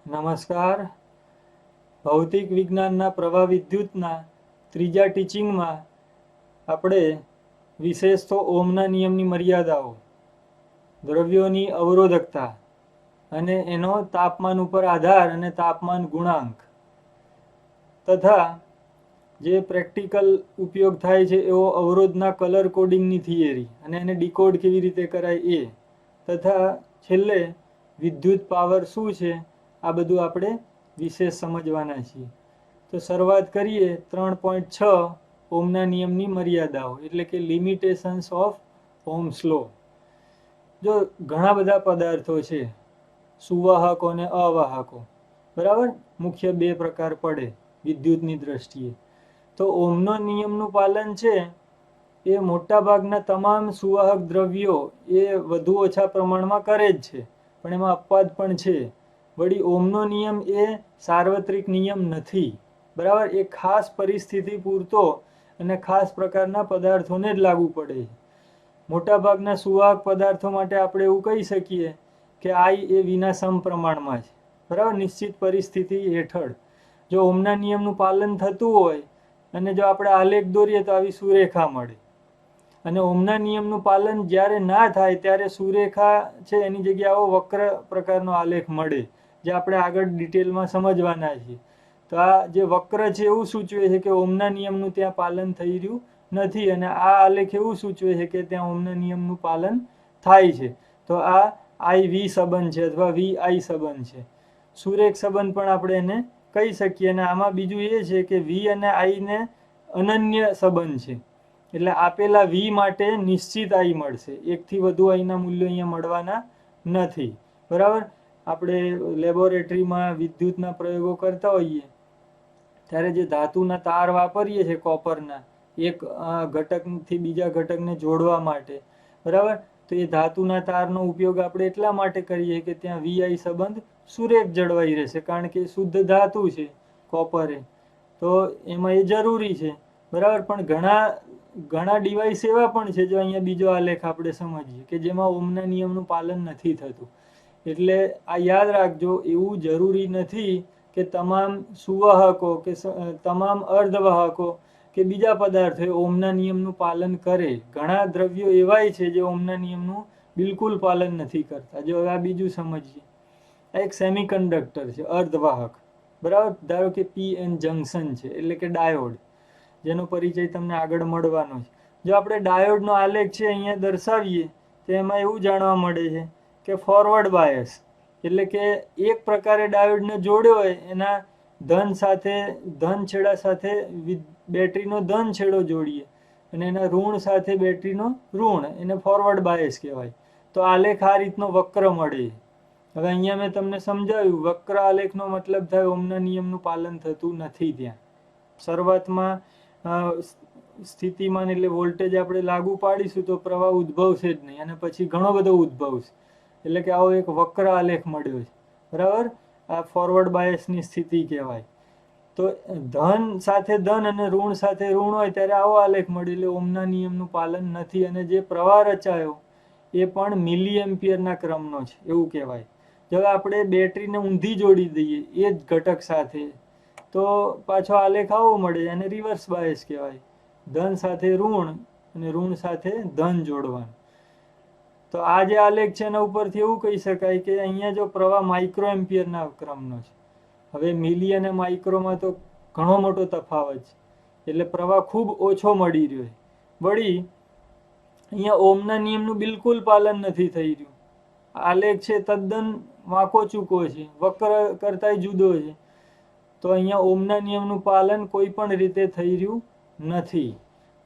નમસ્કાર. ભૌતિક વિજ્ઞાનના પ્રવાહ વિદ્યુતના ત્રીજા ટીચિંગમાં આપણે વિશેષ તો ઓહમના નિયમની મર્યાદાઓ, દ્રવ્યોની અવરોધકતા અને એનો તાપમાન ઉપર આધાર અને તાપમાન ગુણાંક તથા જે પ્રેક્ટિકલ ઉપયોગ થાય છે એવો અવરોધના કલર કોડિંગની થિયરી અને એને ડીકોડ કેવી રીતે કરાય એ તથા છેલ્લે વિદ્યુત પાવર શું છે આ બધું આપણે વિશેષ સમજવાના છીએ. તો શરૂઆત કરીએ 3.6 ઓહમના નિયમની મર્યાદાઓ એટલે કે લિમિટેશન્સ ઓફ ઓહમ્સ લો. જો ઘણા બધા પદાર્થો છે, સુવાહકો અને અવાહકો, બરાબર, મુખ્ય બે પ્રકાર પડે વિદ્યુતની દ્રષ્ટિએ. તો ઓહમનો નિયમનું પાલન છે એ મોટા ભાગના તમામ સુવાહક દ્રવ્યો એ વધુ ઓછા પ્રમાણમાં કરે જ છે, પણ એમાં અપવાદ પણ છે. વળી ઓહમનો નિયમ એ સાર્વત્રિક નિયમ નથી, બરાબર. એ ખાસ પરિસ્થિતિ પૂરતો અને ખાસ પ્રકારના પદાર્થોને જ લાગુ પડે છે. મોટા ભાગના સુવાહક પદાર્થો માટે આપણે એવું કહી શકીએ કે આઈ એ વિના સમપ્રમાણમાં છે, બરાબર, નિશ્ચિત પરિસ્થિતિ હેઠળ. જો ઓહમના નિયમનું પાલન થતું હોય અને જો આપણે આલેખ દોરીએ તો આવી સુરેખા મળે. અને ઓહમના નિયમનું પાલન જ્યારે ના થાય ત્યારે સુરેખા છે એની જગ્યાએ આવો વક્ર પ્રકારનો આલેખ મળે, જે આપણે આગળ ડિટેલમાં સમજવાના છીએ. તો આ જે વક્ર છે એવું સૂચવે છે કે ઓહમના નિયમનું ત્યાં પાલન થઈ રહ્યું નથી, અને આ આલેખ એવું સૂચવે છે કે ત્યાં ઓહમના નિયમનું પાલન થાય છે. તો આ આઈ વી સંબંધ છે અથવા વી આઈ સંબંધ છે. સુરેખ સંબંધ પણ આપણે એને કહી શકીએ. અને આમાં બીજું એ છે કે વી અને આઈ ને અનન્ય સંબંધ છે, એટલે આપેલા વી માટે નિશ્ચિત આઈ મળશે, એકથી વધુ આઈના મૂલ્યો અહીંયા મળવાના નથી, બરાબર. આપણે લેબોરેટરીમાં વિદ્યુતના પ્રયોગો કરતા હોઈએ ત્યારે જે ધાતુના તાર વાપરીએ છીએ કોપરના, એક ઘટકથી બીજા ઘટકને જોડવા માટે, બરાબર. તો એ ધાતુના તારનો ઉપયોગ આપણે એટલા માટે કરીએ કે ત્યાં વીઆઈ સંબંધ સુરેખ જળવાઈ રહેશે, કારણ કે શુદ્ધ ધાતુ છે કોપર, તો એમાં એ જરૂરી છે, બરાબર. પણ ઘણા ડિવાઇસ એવા પણ છે, જો અહીંયા બીજો આલેખ આપણે સમજીએ કે જેમાં ઓહમના નિયમનું પાલન નથી થતું. એટલે આ યાદ રાખજો, એવું જરૂરી નથી કે તમામ સુવાહકો કે તમામ અર્ધવાહકો કે બીજા પદાર્થો ઓહમના નિયમનું પાલન કરે. ઘણા દ્રવ્યો એવાય છે જે ઓહમના નિયમનું બિલકુલ પાલન નથી કરતા. જો હવે આ બીજું સમજીએ, આ એક સેમિકન્ડક્ટર છે, અર્ધવાહક, બરાબર. ધારો કે પીએન જંકશન છે એટલે કે ડાયોડ, જેનો પરિચય તમને આગળ મળવાનો છે. જો આપણે ડાયોડનો આલેખ છે અહીંયા દર્શાવીએ તો એમાં એવું જાણવા મળે છે કે ફોરવર્ડ બાયસ એટલે કે એક પ્રકારે ડાયોડને જોડ્યો હોય એના ધન છેડા સાથે બેટરીનો ધન છેડો જોડીએ અને એના ઋણ સાથે બેટરીનો ઋણ, એને ફોરવર્ડ બાયસ કહેવાય. તો આલેખ આ રીતનો વક્ર મળે. હવે અહીંયા મેં તમને સમજાવ્યું, વક્ર આલેખનો મતલબ થાય ઓહમના નિયમનું પાલન થતું નથી. ત્યાં શરૂઆતમાં સ્થિતિમાન એટલે વોલ્ટેજ આપણે લાગુ પાડીશું તો પ્રવાહ ઉદ્ભવશે જ નહીં, અને પછી ઘણો બધો ઉદ્ભવશે, એટલે કે આવો એક વક્ર આલેખ મળ્યો છે, બરાબર. આ ફોરવર્ડ બાયસની સ્થિતિ કહેવાય. તો ધન સાથે ધન અને ઋણ સાથે ઋણ હોય ત્યારે આવો આલેખ મળે, એટલે ઓહમના નિયમનું પાલન નથી. અને જે પ્રવાહ રચાયો એ પણ મિલી એમ્પિયરના ક્રમનો છે એવું કહેવાય. જો આપણે બેટરીને ઊંધી જોડી દઈએ એ જ ઘટક સાથે તો પાછો આલેખ આવો મળે, અને રિવર્સ બાયસ કહેવાય. ધન સાથે ઋણ અને ઋણ સાથે ધન જોડવાનું. તો આ જે આલેખ છે એના ઉપરથી એવું કહી શકાય કે અહીંયા જો પ્રવાહ માઇક્રો એમ્પિયરના ક્રમનો છે. હવે મિલી અને માઇક્રોમાં તો ઘણો મોટો તફાવત છે, એટલે પ્રવાહ ખૂબ ઓછો મળી રહ્યો છે. વળી અહીંયા ઓહમના નિયમનું બિલકુલ પાલન નથી થઈ રહ્યું. આલેખ છે તદ્દન વાંકો ચૂકો છે, વક્ર કરતાંય જુદો છે. તો અહીંયા ઓહમના નિયમનું પાલન કોઈ પણ રીતે થઈ રહ્યું નથી.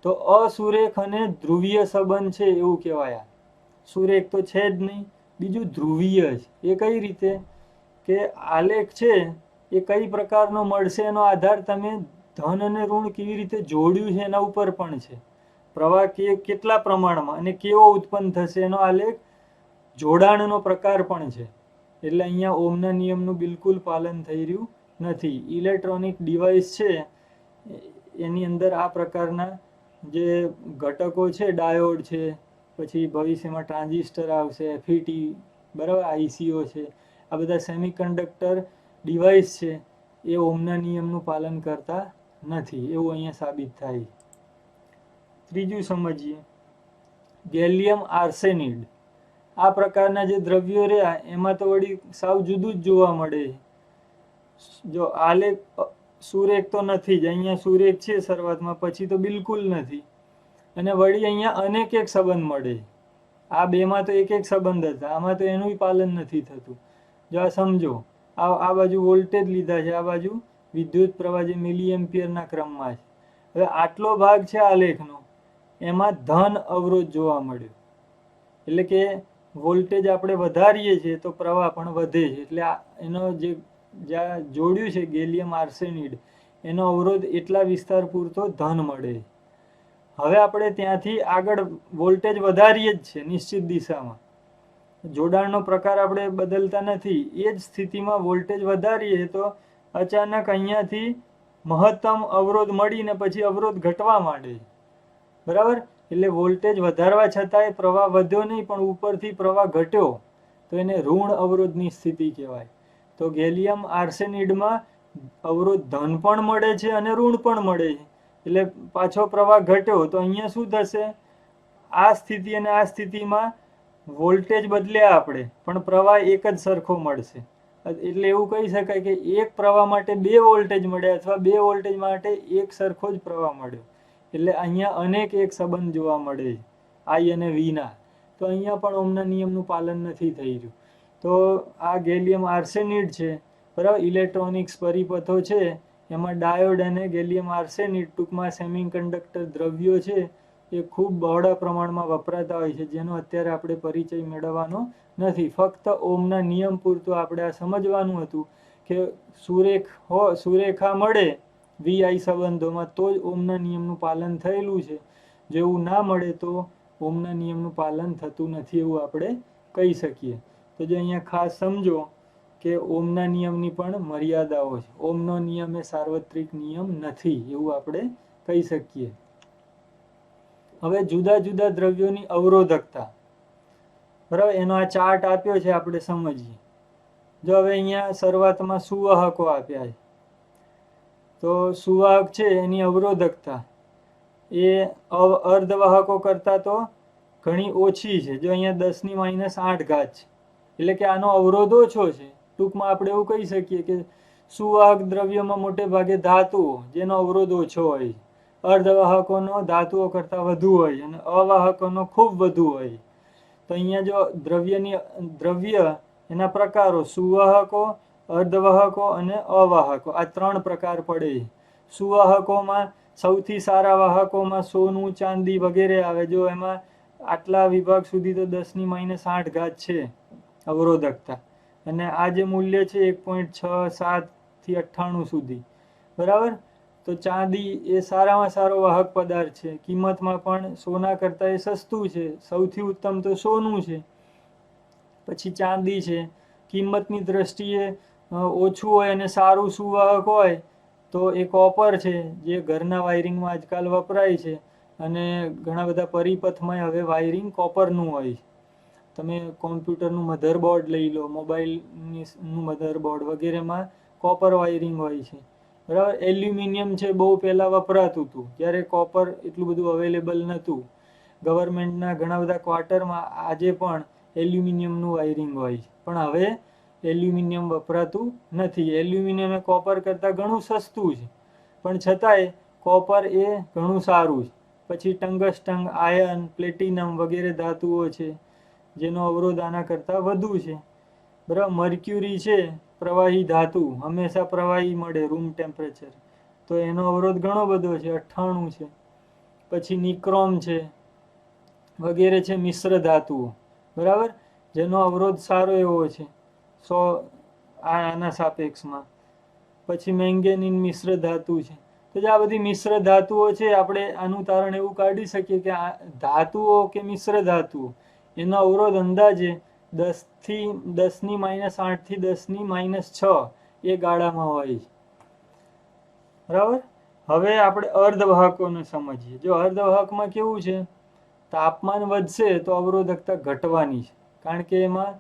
તો અસુરેખ અને ધ્રુવીય સંબંધ છે એવું કહેવાય. સુરેખ તો છે જ નહીં, બીજું ધ્રુવીય છે. એ કઈ રીતે કે આલેખ છે એ કઈ પ્રકારનો મળશે એનો આધાર તમે ધન અને ઋણ કેવી રીતે જોડ્યું છે એના ઉપર પણ છે. પ્રવાહ કેટલા પ્રમાણમાં અને કેવો ઉત્પન્ન થશે એનો આલેખ જોડાણનો પ્રકાર પણ છે. એટલે અહીંયા ઓહમના નિયમનું બિલકુલ પાલન થઈ રહ્યું નથી. ઇલેક્ટ્રોનિક ડિવાઇસ છે એની અંદર આ પ્રકારના જે ઘટકો છે, ડાયોડ છે, પછી ભવિષ્યમાં ટ્રાન્ઝિસ્ટર આવશે, FET, બરાબર, આઈસીઓ છે, આ બધા સેમિકન્ડક્ટર ડિવાઇસ છે એ ઓહમના નિયમનું પાલન કરતા નથી, એવું અહીંયા સાબિત થાય. ત્રીજું સમજીએ, ગેલિયમ આર્સેનિડ. આ પ્રકારના જે દ્રવ્યો રહ્યા એમાં તો વળી સાવ જુદું જ જોવા મળે. જો આલેખ સુરેખ તો નથી જ, અહીંયા સુરેખ છે શરૂઆતમાં, પછી તો બિલકુલ નથી. અને વળી અહીંયા અનેક એક સંબંધ મળે. આ બેમાં તો એક એક સંબંધ હતા, આમાં તો એનું પાલન નથી થતું. જો આ સમજો, આ બાજુ વોલ્ટેજ લીધા છે, આ બાજુ વિદ્યુત પ્રવાહ જે મિલી એમ્પિયરના ક્રમમાં છે. હવે આટલો ભાગ છે આલેખનો, એમાં ધન અવરોધ જોવા મળ્યો. એટલે કે વોલ્ટેજ આપણે વધારીએ છીએ તો પ્રવાહ પણ વધે છે. એટલે એનો જે જ્યાં જોડ્યું છે ગેલિયમ આર્સેનિડ, એનો અવરોધ એટલા વિસ્તાર પૂરતો ધન મળે. હવે આપણે ત્યાંથી આગળ વોલ્ટેજ વધારીએ જ છે નિશ્ચિત દિશામાં, જોડાણનો પ્રકાર આપણે બદલતા નથી. એ જ સ્થિતિમાં વોલ્ટેજ વધારીએ તો અચાનક અહીંયાથી મહત્તમ અવરોધ મળીને પછી અવરોધ ઘટવા માંડે. બરાબર? એટલે વોલ્ટેજ વધારવા છતાંય પ્રવાહ વધ્યો નહીં, પણ ઉપરથી પ્રવાહ ઘટ્યો, તો એને ઋણ અવરોધની સ્થિતિ કહેવાય. તો ગેલિયમ આર્સેનિડમાં અવરોધ ધન પણ મળે છે અને ઋણ પણ મળે છે. એટલે પાછો પ્રવાહ ઘટ્યો, તો અહીંયા શું થશે? આ સ્થિતિ અને આ સ્થિતિમાં વોલ્ટેજ બદલ્યા આપણે, પણ પ્રવાહ એક જ સરખો મળશે. એટલે એવું કહી શકાય કે એક પ્રવાહ માટે બે વોલ્ટેજ મળ્યા, અથવા બે વોલ્ટેજ માટે એક સરખો જ પ્રવાહ મળ્યો. એટલે અહીંયા અનેક એક સંબંધ જોવા મળે, આઈ અને વી ના. તો અહીંયા પણ ઓહમના નિયમનું પાલન નથી થઈ રહ્યું. તો આ ગેલિયમ આર્સેનિડ છે, બરાબર, ઇલેક્ટ્રોનિક્સ પરિપથો છે, એમાં ડાયોડ અને ગેલિયમ આર્સેનિડ, ટૂંકમાં સેમિકન્ડક્ટર દ્રવ્યો છે, એ ખૂબ બહોળા પ્રમાણમાં વપરાતા હોય છે, જેનો અત્યારે આપણે પરિચય મેળવવાનો નથી. ફક્ત ઓહમના નિયમ પૂરતું આપણે આ સમજવાનું હતું કે સુરેખા મળે VI સંબંધોમાં તો જ ઓહમના નિયમનું પાલન થયેલું છે. જેવું ના મળે તો ઓહમના નિયમનું પાલન થતું નથી, એવું આપણે કહી શકીએ. તો જે અહીંયા ખાસ સમજો કે ઓહમના નિયમની પણ મર્યાદાઓ છે. ઓહમનો નિયમ એ સાર્વત્રિક નિયમ નથી, એવું આપણે કહી શકીએ. હવે જુદા જુદા દ્રવ્યોની અવરોધકતા, બરાબર, એનો આ ચાર્ટ આપ્યો છે, આપણે સમજીએ. જો હવે અહીંયા શરૂઆતમાં સુવાહકો આપ્યા છે, તો સુવાહક છે એની અવરોધકતા એ અર્ધવાહકો કરતા તો ઘણી ઓછી છે. જો અહીંયા 10⁻8 ઘાત છે, એટલે કે આનો અવરોધ ઓછો છે. ટૂંકમાં આપણે એવું કહી શકીએ કે સુવાહક દ્રવ્યોમાં મોટે ભાગે ધાતુઓ, જેનો અવરોધ ઓછો હોય. અર્ધવાહકોનો ધાતુઓ કરતા વધુ હોય અને અવાહકોનો ખૂબ વધુ હોય. તો અહીંયા જો દ્રવ્ય એના પ્રકારો સુવાહકો, અર્ધવાહકો અને અવાહકો, આ 3 પ્રકાર પડે. સુવાહકોમાં સૌથી સારા વાહકોમાં સોનું, ચાંદી વગેરે આવે. જો એમાં આટલા વિભાગ સુધી તો 10⁻8 ઘાત છે અવરોધકતા, અને આ જે મૂલ્ય છે 1.67 થી 98 સુધી, બરાબર. તો ચાંદી એ સારામાં સારો વાહક પદાર્થ છે. કિંમતમાં પણ સોના કરતાં એ સસ્તું છે. સૌથી ઉત્તમ તો સોનું છે, પછી ચાંદી છે. કિંમતની દ્રષ્ટિએ ઓછું હોય અને સારું સુવાહક હોય તો એ કોપર છે, જે ઘરના વાયરિંગમાં આજકાલ વપરાય છે. અને ઘણા બધા પરિપથમાં હવે વાયરિંગ કોપરનું હોય છે. તમે કોમ્પ્યુટરનું મધરબોર્ડ લઈ લો, મોબાઈલનું મધરબોર્ડ વગેરેમાં કોપર વાયરિંગ હોય છે, બરાબર. એલ્યુમિનિયમ છે, બહુ પહેલાં વપરાતું હતું, જ્યારે કોપર એટલું બધું અવેલેબલ નહોતું. ગવર્મેન્ટના ઘણા બધા ક્વાર્ટરમાં આજે પણ એલ્યુમિનિયમનું વાયરિંગ હોય છે, પણ હવે એલ્યુમિનિયમ વપરાતું નથી. એલ્યુમિનિયમ એ કોપર કરતાં ઘણું સસ્તું છે, પણ છતાંય કોપર એ ઘણું સારું છે. પછી ટંગસ્ટન, આયર્ન, પ્લેટિનમ વગેરે ધાતુઓ છે, જેનો અવરોધ આના કરતાં વધુ છે, બરાબર. મર્ક્યુરી છે, પ્રવાહી ધાતુ, હંમેશા પ્રવાહી મળે રૂમ ટેમ્પરેચર, તો એનો અવરોધ ઘણો બધો છે, 98 છે. પછી નિક્રોમ છે વગેરે છે, મિશ્ર ધાતુઓ, બરાબર, જેનો અવરોધ સારો એવો છે 100 આના સાપેક્ષમાં. પછી મેંગેનીન મિશ્ર ધાતુ છે. તો જે આ બધી મિશ્ર ધાતુઓ છે, આપણે આનું તારણ એવું કાઢી શકીએ કે આ ધાતુઓ કે મિશ્ર ધાતુઓ એનો અવરોધ અંદાજે 10⁻8 થી 10⁻6 એ ગાળામાં હોય છે, બરાબર. હવે આપણે અર્ધવાહકોને સમજીએ. જો અર્ધવાહકમાં કેવું છે, તાપમાન વધશે તો અવરોધકતા ઘટવાની છે, કારણ કે એમાં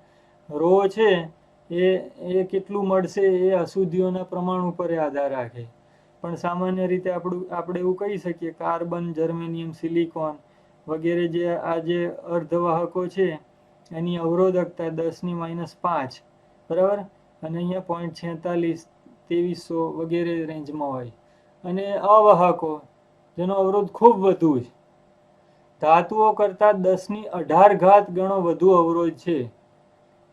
ρ છે એ કેટલું મળશે એ અશુદ્ધિઓના પ્રમાણ ઉપર આધાર રાખે. પણ સામાન્ય રીતે આપણે એવું કહી શકીએ કાર્બન, જર્મેનિયમ, સિલિકોન વગેરે જે આ જે અર્ધવાહકો છે એની અવરોધકતા 10⁻⁵ બરાબર, અને અહીંયા 0.46, 2300 વગેરે રેન્જમાં હોય. અને અવાહકો જેનો અવરોધ ખૂબ વધુ છે, ધાતુઓ કરતા 10⁸ ગણો વધુ અવરોધ છે,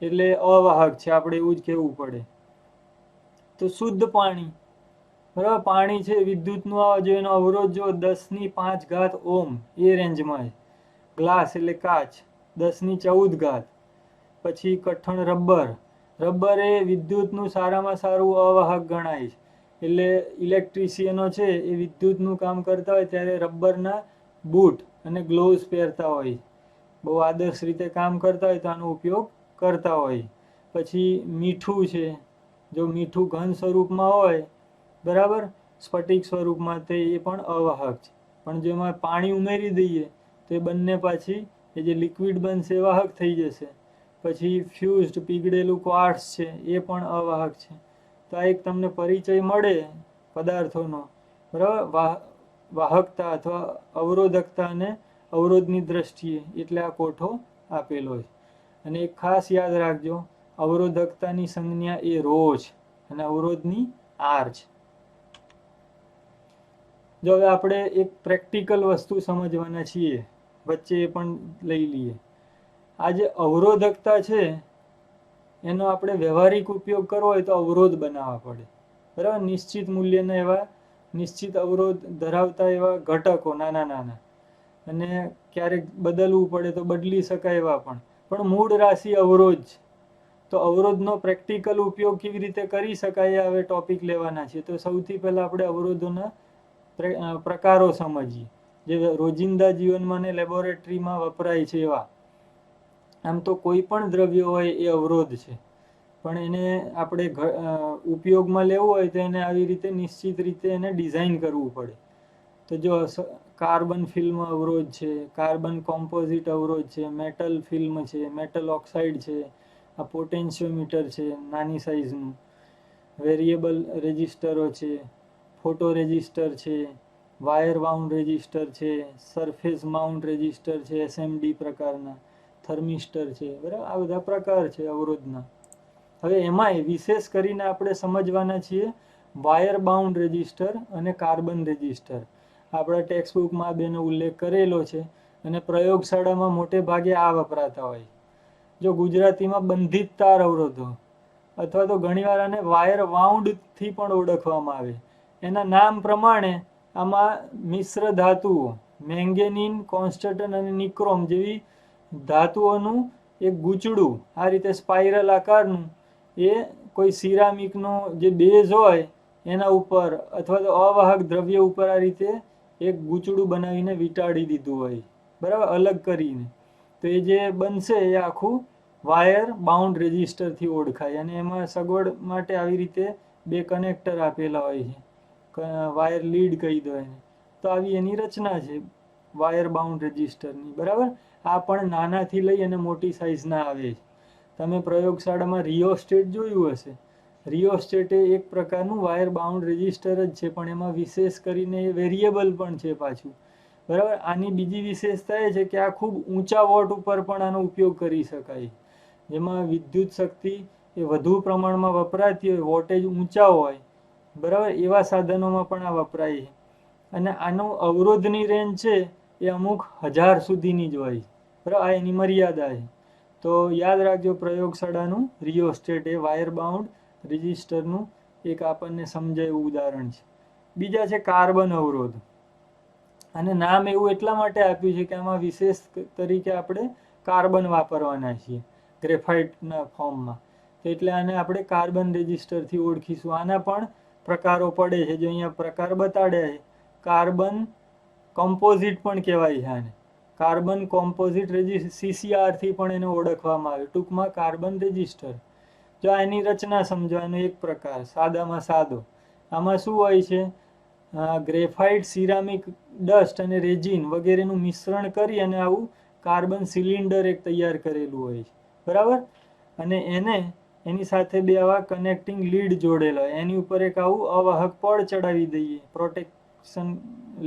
એટલે અવાહક છે, આપણે એવું જ કહેવું પડે. તો શુદ્ધ પાણી, બરાબર, પાણી છે વિદ્યુતનું આ જો એનો અવરોધ જો 10⁵ ઓહ્મ એ રેન્જમાં છે. ગ્લાસ એટલે કાચ 10⁻14. પછી કઠણ રબર એ વિદ્યુતનું સારામાં સારું અવાહક ગણાય છે. એટલે ઇલેક્ટ્રિશિયનો છે એ વિદ્યુતનું કામ કરતા હોય ત્યારે રબરના બૂટ અને ગ્લોવ્સ પહેરતા હોય, બહુ આદર્શ રીતે કામ કરતા હોય તો આનો ઉપયોગ કરતા હોય. પછી મીઠું છે, જો મીઠું ઘન સ્વરૂપમાં હોય, બરાબર, સ્ફટિક સ્વરૂપમાં, તો એ પણ અવાહક છે. પણ જો એમાં પાણી ઉમેરી દઈએ તો એ બંને પાછી એ જે લિક્વિડ બનશે એ વાહક થઈ જશે. પછી ફ્યુઝડ પીગળેલું ક્વાર્ટઝ છે એ પણ અવાહક છે. તો આ એક તમને પરિચય મળે પદાર્થોનો, બરાબર, વાહકતા અથવા અવરોધકતા અને અવરોધની દ્રષ્ટિએ, એટલે આ કોઠો આપેલો છે. અને એક ખાસ યાદ રાખજો, અવરોધકતાની સંજ્ઞા એ ρ છે અને અવરોધની R છે. જો હવે આપણે એક પ્રેક્ટિકલ વસ્તુ સમજવાના છીએ, વચ્ચે એ પણ લઈ લઈએ. આ જે અવરોધકતા છે એનો આપણે વ્યવહારિક ઉપયોગ કરવો હોય તો અવરોધ બનાવવા પડે, બરાબર, નિશ્ચિત મૂલ્યના એવા નિશ્ચિત અવરોધ ધરાવતા એવા ઘટકો નાના, અને ક્યારેક બદલવું પડે તો બદલી શકાય એવા પણ મૂળ રાશિ અવરોધ છે. તો અવરોધનો પ્રેક્ટિકલ ઉપયોગ કેવી રીતે કરી શકાય હવે ટોપિક લેવાના છે. તો સૌથી પહેલા આપણે અવરોધોના પ્રકારો સમજીએ, જે રોજિંદા જીવનમાં ને લેબોરેટરીમાં વપરાય છે એવા. આમ તો કોઈ પણ દ્રવ્ય હોય એ અવરોધ છે, પણ એને આપણે ઉપયોગમાં લેવું હોય તો એને આવી રીતે નિશ્ચિત રીતે એને ડિઝાઇન કરવું પડે. તો જો કાર્બન ફિલ્મ અવરોધ છે, કાર્બન કોમ્પોઝિટ અવરોધ છે, મેટલ ફિલ્મ છે, મેટલ ઓક્સાઇડ છે, આ પોટેન્શિયોમીટર છે નાની સાઇઝનું, વેરિયેબલ રેઝિસ્ટરો છે, ફોટો રેઝિસ્ટર છે, વાયર બાઉન્ડ રેઝિસ્ટર છે, સરફેસ માઉન્ટ રેઝિસ્ટર છે, SMD પ્રકારના, થર્મિસ્ટર છે, બરાબર, આ બધા પ્રકાર છે અવરોધના. હવે એમાંય વિશેષ કરીને આપણે સમજવાના છીએ વાયર બાઉન્ડ રેઝિસ્ટર અને કાર્બન રેઝિસ્ટર. આપણા ટેક્સ્ટબુકમાં બેનો ઉલ્લેખ કરેલો છે અને પ્રયોગશાળામાં મોટે ભાગે આ વપરાતા હોય. જો ગુજરાતીમાં બંધિત તાર અવરોધો, અથવા તો ઘણીવાર આને વાયર વાઉન્ડથી પણ ઓળખવામાં આવે. એના નામ પ્રમાણે આમાં મિશ્ર ધાતુઓ, મેંગેનીન, કોન્સ્ટન્ટન અને નિક્રોમ જેવી ધાતુઓનું એક ગૂંચડું, આ રીતે સ્પાઇરલ આકારનું, એ કોઈ સિરામિકનો જે બેઝ હોય એના ઉપર અથવા તો અવાહક દ્રવ્ય ઉપર આ રીતે એક ગૂંચડું બનાવીને વીંટાળી દીધું હોય, બરાબર, અલગ કરીને. તો એ જે બનશે એ આખું વાયર બાઉન્ડ રેઝિસ્ટરથી ઓળખાય. અને એમાં સગવડ માટે આવી રીતે બે કનેક્ટર આપેલા હોય છે, વાયર લીડ કહી દો એને. તો આવી એની રચના છે વાયર બાઉન્ડ રેઝિસ્ટરની, બરાબર. આ પણ નાનાથી લઈ અને મોટી સાઇઝના આવે છે. તમે પ્રયોગશાળામાં રિયોસ્ટેટ જોયું હશે. રિયોસ્ટેટ એ એક પ્રકારનું વાયર બાઉન્ડ રેઝિસ્ટર જ છે, પણ એમાં વિશેષ કરીને એ વેરિયેબલ પણ છે પાછું, બરાબર. આની બીજી વિશેષતા એ છે કે આ ખૂબ ઊંચા વોટ ઉપર પણ આનો ઉપયોગ કરી શકાય, જેમાં વિદ્યુત શક્તિ એ વધુ પ્રમાણમાં વપરાતી હોય, વોટેજ ઊંચા હોય, બરાબર, એવા સાધનોમાં પણ આ વપરાય છે. અને આનો અવરોધની રેન્જ છે એ અમુક 1000 સુધીની જ હોય, બરાબર, આ એની મર્યાદા છે. તો યાદ રાખજો, પ્રયોગશાળાનું રિયોસ્ટેટ એ વાયર બાઉન્ડ રેઝિસ્ટરનું એક આપણને સમજાય એવું ઉદાહરણ છે. બીજા છે કાર્બન અવરોધ. અને નામ એવું એટલા માટે આપ્યું છે કે આમાં વિશેષ તરીકે આપણે કાર્બન વાપરવાના છીએ ગ્રેફાઇટના ફોર્મમાં, એટલે આને આપણે કાર્બન રેઝિસ્ટરથી ઓળખીશું. આના પણ પ્રકારો પડે છે, જો અહીંયા પ્રકાર બતાડ્યા છે. કાર્બન કમ્પોઝિટ પણ કહેવાય છે આને, કાર્બન કોમ્પોઝિટ CCR થી પણ એને ઓળખવામાં આવે, ટૂંકમાં કાર્બન રેઝિસ્ટર. જો એની રચના સમજવાનો એક પ્રકાર સાદામાં સાદો. આમાં શું હોય છે, ગ્રેફાઇટ, સિરામિક ડસ્ટ અને રેઝિન વગેરેનું મિશ્રણ કરી અને આવું કાર્બન સિલિન્ડર એક તૈયાર કરેલું હોય છે, બરાબર. અને એને એની સાથે બે આવા કનેક્ટિંગ લીડ જોડેલા હોય, એની ઉપર એક આવું અવાહક પડ ચડાવી દઈએ, પ્રોટેક્શન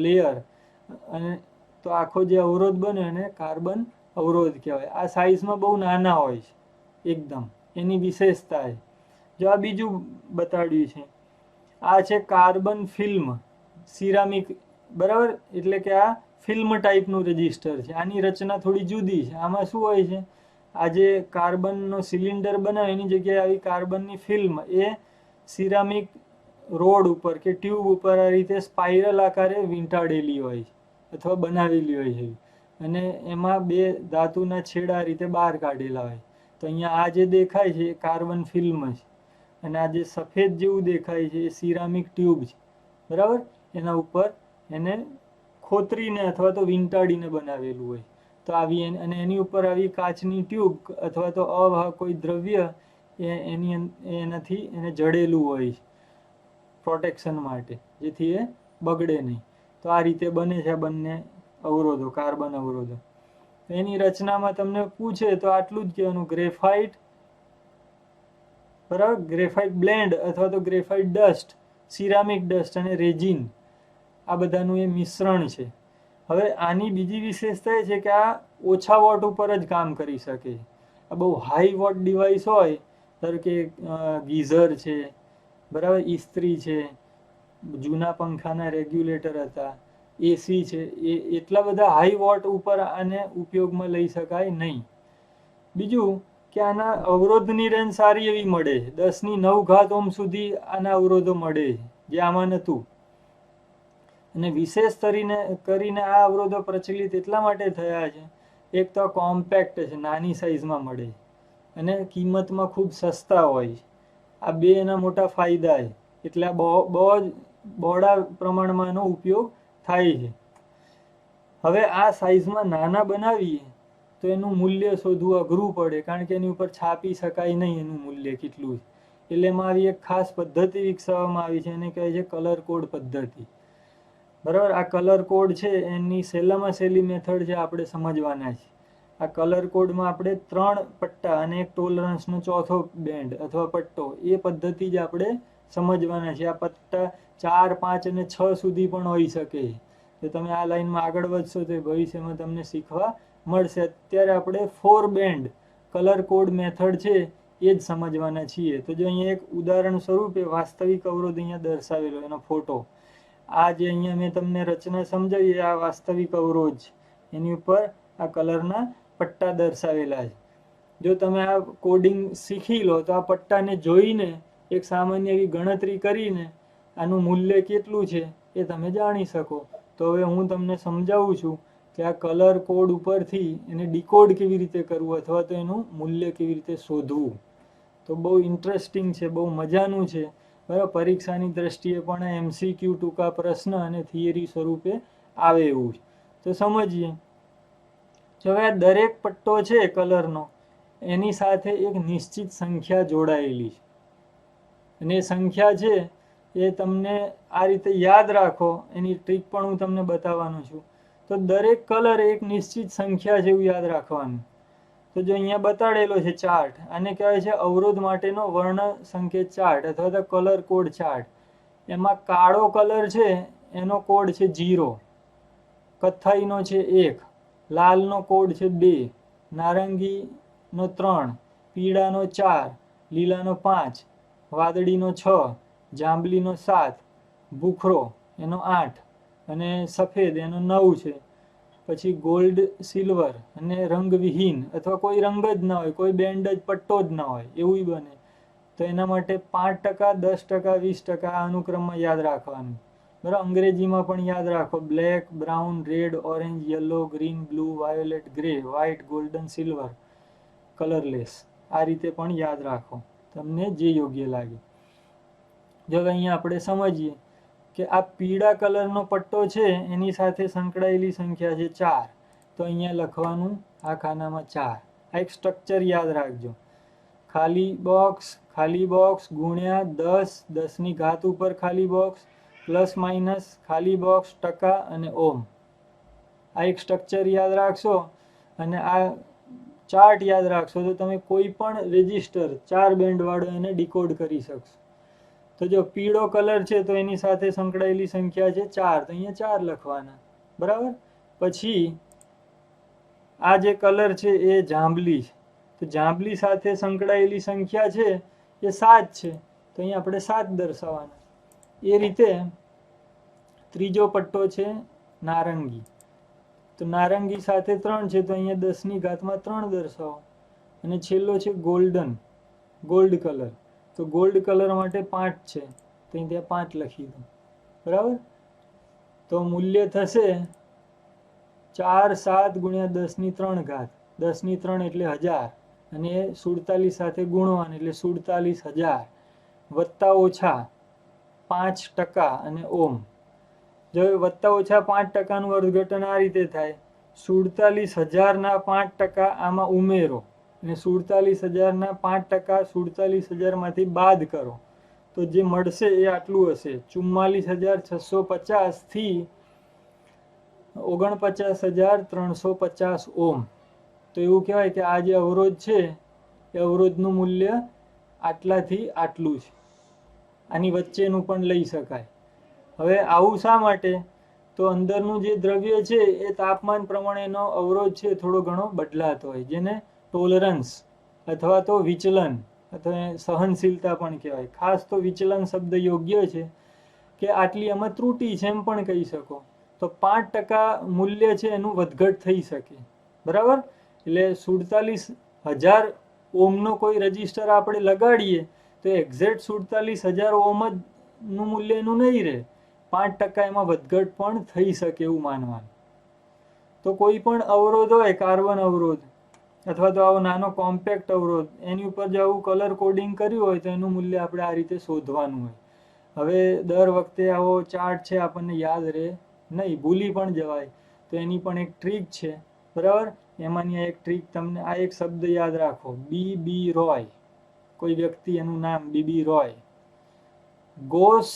લેયર, અને તો આખો જે અવરોધ બને એને કાર્બન અવરોધ કહેવાય. આ સાઇઝમાં બહુ નાના હોય છે એકદમ, એની વિશેષતા છે. જો આ બીજું બતાડ્યું છે, આ છે કાર્બન ફિલ્મ સિરામિક, બરાબર, એટલે કે આ ફિલ્મ ટાઈપનું રજિસ્ટર છે. આની રચના થોડી જુદી છે. આમાં શું હોય છે, આ જે કાર્બનનો સિલિન્ડર બનાવે એની જગ્યાએ આવી કાર્બનની ફિલ્મ એ સિરામિક રોડ ઉપર કે ટ્યુબ ઉપર આ રીતે સ્પાઇરલ આકારે વીંટાળેલી હોય છે અથવા બનાવેલી હોય છે, અને એમાં બે ધાતુના છેડા આ રીતે બહાર કાઢેલા હોય. તો અહીંયા આ જે દેખાય છે એ કાર્બન ફિલ્મ છે, અને આ જે સફેદ જેવું દેખાય છે એ સિરામિક ટ્યુબ છે, બરાબર. એના ઉપર એને ખોતરીને અથવા તો વીંટાળીને બનાવેલું હોય. તો આવી અને એની ઉપર આવી કાચની ટ્યુબ અથવા તો અવાહક કોઈ દ્રવ્ય એનાથી એને જડેલું હોય પ્રોટેક્શન માટે, જેથી એ બગડે નહીં. તો આ રીતે બને છે આ બંને અવરોધો, કાર્બન અવરોધો. એની રચનામાં તમને પૂછે તો આટલું જ કહેવાનું, ગ્રેફાઇટ, બરાબર, ગ્રેફાઇટ બ્લેન્ડ અથવા તો ગ્રેફાઇટ ડસ્ટ, સિરામિક ડસ્ટ અને રેજિન, આ બધાનું એ મિશ્રણ છે. હવે આની બીજી વિશેષતા એ છે કે આ ઓછા વોટ ઉપર જ કામ કરી શકે. આ બહુ હાઈ વોટ ડિવાઇસ હોય, ધારો કે ગીઝર છે, બરાબર, ઇસ્ત્રી છે, જૂના પંખાના રેગ્યુલેટર હતા, એસી છે, એ એટલા બધા હાઈ વોટ ઉપર આને ઉપયોગમાં લઈ શકાય નહીં. બીજું કે આના અવરોધની રેન્જ સારી એવી મળે છે, 10⁹ ઓહ્મ સુધી આના અવરોધો મળે છે, જે આમાં નહોતું. અને વિશેષ કરીને આ અવરોધો પ્રચલિત એટલા માટે થયા છે, એક તો કોમ્પેક્ટ છે, નાની સાઇઝમાં મળે અને કિંમતમાં ખૂબ સસ્તા હોય છે. આ બે એના મોટા ફાયદા છે, એટલે આ બહુ જ બહોળા પ્રમાણમાં એનો ઉપયોગ થાય છે. હવે આ સાઇઝમાં નાના બનાવીએ તો એનું મૂલ્ય શોધવું અઘરું પડે, કારણ કે એની ઉપર છાપી શકાય નહીં એનું મૂલ્ય કેટલું છે. એટલે એમાં આવી એક ખાસ પદ્ધતિ વિકસાવવામાં આવી છે, એને કહેવાય છે કલર કોડ પદ્ધતિ, બરાબર. આ કલર કોડ છે એની સહેલામાં સહેલી મેથડ છે, આપણે સમજવાના છે. આ કલર કોડમાં આપણે 3 પટ્ટા અને એક ટોલરન્સનો ચોથો બેન્ડ અથવા પટ્ટો, એ પદ્ધતિ જ આપણે સમજવાના છે. આ પટ્ટા 4, 5 અને 6 સુધી પણ હોઈ શકે. તો તમે આ લાઈનમાં આગળ વધશો તો ભવિષ્યમાં તમને શીખવા મળશે. અત્યારે આપણે 4 બેન્ડ કલર કોડ મેથડ છે એ જ સમજવાના છીએ. તો જો અહીંયા એક ઉદાહરણ સ્વરૂપે વાસ્તવિક અવરોધ અહીંયા દર્શાવેલો, એનો ફોટો. આ જે અહીંયા મેં તમને રચના સમજાવી, આ વાસ્તવિક અવરોધ, એની ઉપર આ કલરના પટ્ટા દર્શાવેલા છે. જો તમે આ કોડિંગ શીખી લો તો આ પટ્ટાને જોઈને એક સામાન્ય એવી ગણતરી કરીને આનું મૂલ્ય કેટલું છે એ તમે જાણી શકો. તો હવે હું તમને સમજાવું છું કે આ કલર કોડ ઉપરથી એને ડીકોડ કેવી રીતે કરવું અથવા તો એનું મૂલ્ય કેવી રીતે શોધવું. તો બહુ ઇન્ટરેસ્ટિંગ છે, બહુ મજાનું છે, બરાબર. પરીક્ષાની દ્રષ્ટિએ પણ આ MCQ ટૂંકા પ્રશ્ન અને થિયરી સ્વરૂપે આવે એવું છે. તો સમજીએ. જો હવે આ દરેક પટ્ટો છે કલરનો, એની સાથે એક નિશ્ચિત સંખ્યા જોડાયેલી છે, અને એ સંખ્યા છે એ તમને આ રીતે યાદ રાખો. એની ટ્રીક પણ હું તમને બતાવવાનો છું. તો દરેક કલર એક નિશ્ચિત સંખ્યા છે એવું યાદ રાખવાનું. તો જો અહીંયા બતાડેલો છે ચાર્ટ, આને કહેવાય છે અવરોધ માટેનો વર્ણ સંકેત ચાર્ટ અથવા તો કલર કોડ ચાર્ટ. એમાં કાળો કલર છે એનો કોડ છે 0, કથ્થાઈનો છે 1, લાલનો કોડ છે 2, નારંગીનો 3, પીળાનો 4, લીલાનો 5, વાદળીનો 6, જાંબલીનો 7, ભૂખરો એનો 8 અને સફેદ એનો 9 છે. પછી ગોલ્ડ, સિલ્વર અને રંગવિહીન અથવા કોઈ રંગ જ ના હોય, કોઈ બેન્ડ જ પટ્ટો જ ના હોય, એવું બને. તો એના માટે 5%, 10%, 20% આ અનુક્રમમાં યાદ રાખવાનું, બરાબર. અંગ્રેજીમાં પણ યાદ રાખો, black, brown, red, orange, yellow, green, blue, violet, grey, white, golden, silver, colourless. આ રીતે પણ યાદ રાખો, તમને જે યોગ્ય લાગે. જો અહીંયા આપણે સમજીએ કે આ પીળા કલરનો પટ્ટો છે એની સાથે સંકળાયેલી સંખ્યા છે 4. તો અહીંયા લખવાનું આ ખાનામાં 4. આ એક સ્ટ્રક્ચર યાદ રાખજો. ખાલી બોક્સ ગુણ્યા 10, 10ની ઘાત ઉપર ખાલી બોક્સ, પ્લસ માઇનસ ખાલી બોક્સ, ટકા અને ઓમ. આ એક સ્ટ્રક્ચર યાદ રાખશો. અને આ ચાર્ટ યાદ રાખશો તો તમે કોઈ પણ રેજિસ્ટર 4 બેન્ડ વાળો એને ડીકોડ કરી શકશો. તો જો પીળો કલર છે તો એની સાથે સંકળાયેલી સંખ્યા છે 4, તો અહીંયા 4 લખવાના. બરાબર. પછી આ જે કલર છે એ જાંબલી છે, તો જાંબલી સાથે સંકળાયેલી સંખ્યા છે એ 7 છે, તો અહીંયા આપણે 7 દર્શાવવાના. એ રીતે ત્રીજો પટ્ટો છે નારંગી, તો નારંગી સાથે 3 છે, તો અહીંયા 10 ની ઘાતમાં 3 દર્શાવો. અને છેલ્લો છે ગોલ્ડન, ગોલ્ડ કલર, તો ગોલ્ડ કલર માટે 5 છે, તો અહીં ત્યાં 5 લખી દો. બરાબર. તો મૂલ્ય થશે 4 7 ગુણ્યા 10 ની 3 ઘાત, 10 ની 3 એટલે 1000, અને 47 સાથે ગુણવાનું એટલે 47,000 વત્તા ઓછા 5% અને ઓમ. જો વત્તા ઓછા 5%નું અર્થઘટન આ રીતે થાય, 47,000 ના 5% આમાં ઉમેરો, અને 47,000 ના 5% 47,000 માંથી બાદ કરો, તો જે મળશે એ આટલું હશે, 44,650 થી 49,350 ઓમ. તો એવું કહેવાય કે આ જે અવરોધ છે એ અવરોધનું મૂલ્ય આટલાથી આટલું છે. આની વચ્ચેનું પણ લઈ શકાય. હવે આવું શા માટે? તો અંદરનું જે દ્રવ્ય છે એ તાપમાન પ્રમાણેનો અવરોધ છે થોડો ઘણો બદલાતો હોય, જેને ટોલરન્સ અથવા તો વિચલન અથવા સહનશીલતા પણ કહેવાય. ખાસ તો વિચલન શબ્દ યોગ્ય છે કે આટલી આમાં ત્રુટિ છે એમ પણ કહી શકો. તો 5% મૂલ્ય છે એનું વધઘટ થઈ શકે. બરાબર. એટલે 47,000 ઓમનો કોઈ રજિસ્ટર આપણે લગાડીએ તો એક્ઝેક્ટ 47,000 ઓમ જ નું મૂલ્ય એનું નહીં રહે, 5% એમાં વધઘટ પણ થઈ શકે એવું માનવાનું. તો કોઈ પણ અવરોધ હોય, કાર્બન અવરોધ અથવા તો આવો નાનો કોમ્પેક્ટ અવરોધ, એની ઉપર જો આવું કલર કોડિંગ કર્યું હોય તો એનું મૂલ્ય આપણે આ રીતે શોધવાનું હોય. હવે દર વખતે આવો ચાર્ટ છે આપણને યાદ રહે નહીં, ભૂલી પણ જવાય, તો એની પણ એક ટ્રીક છે. બરાબર. એમાંની એક ટ્રીક તમને, આ એક શબ્દ યાદ રાખો, BB રોય, કોઈ વ્યક્તિ એનું નામ BB રોય, ગોસ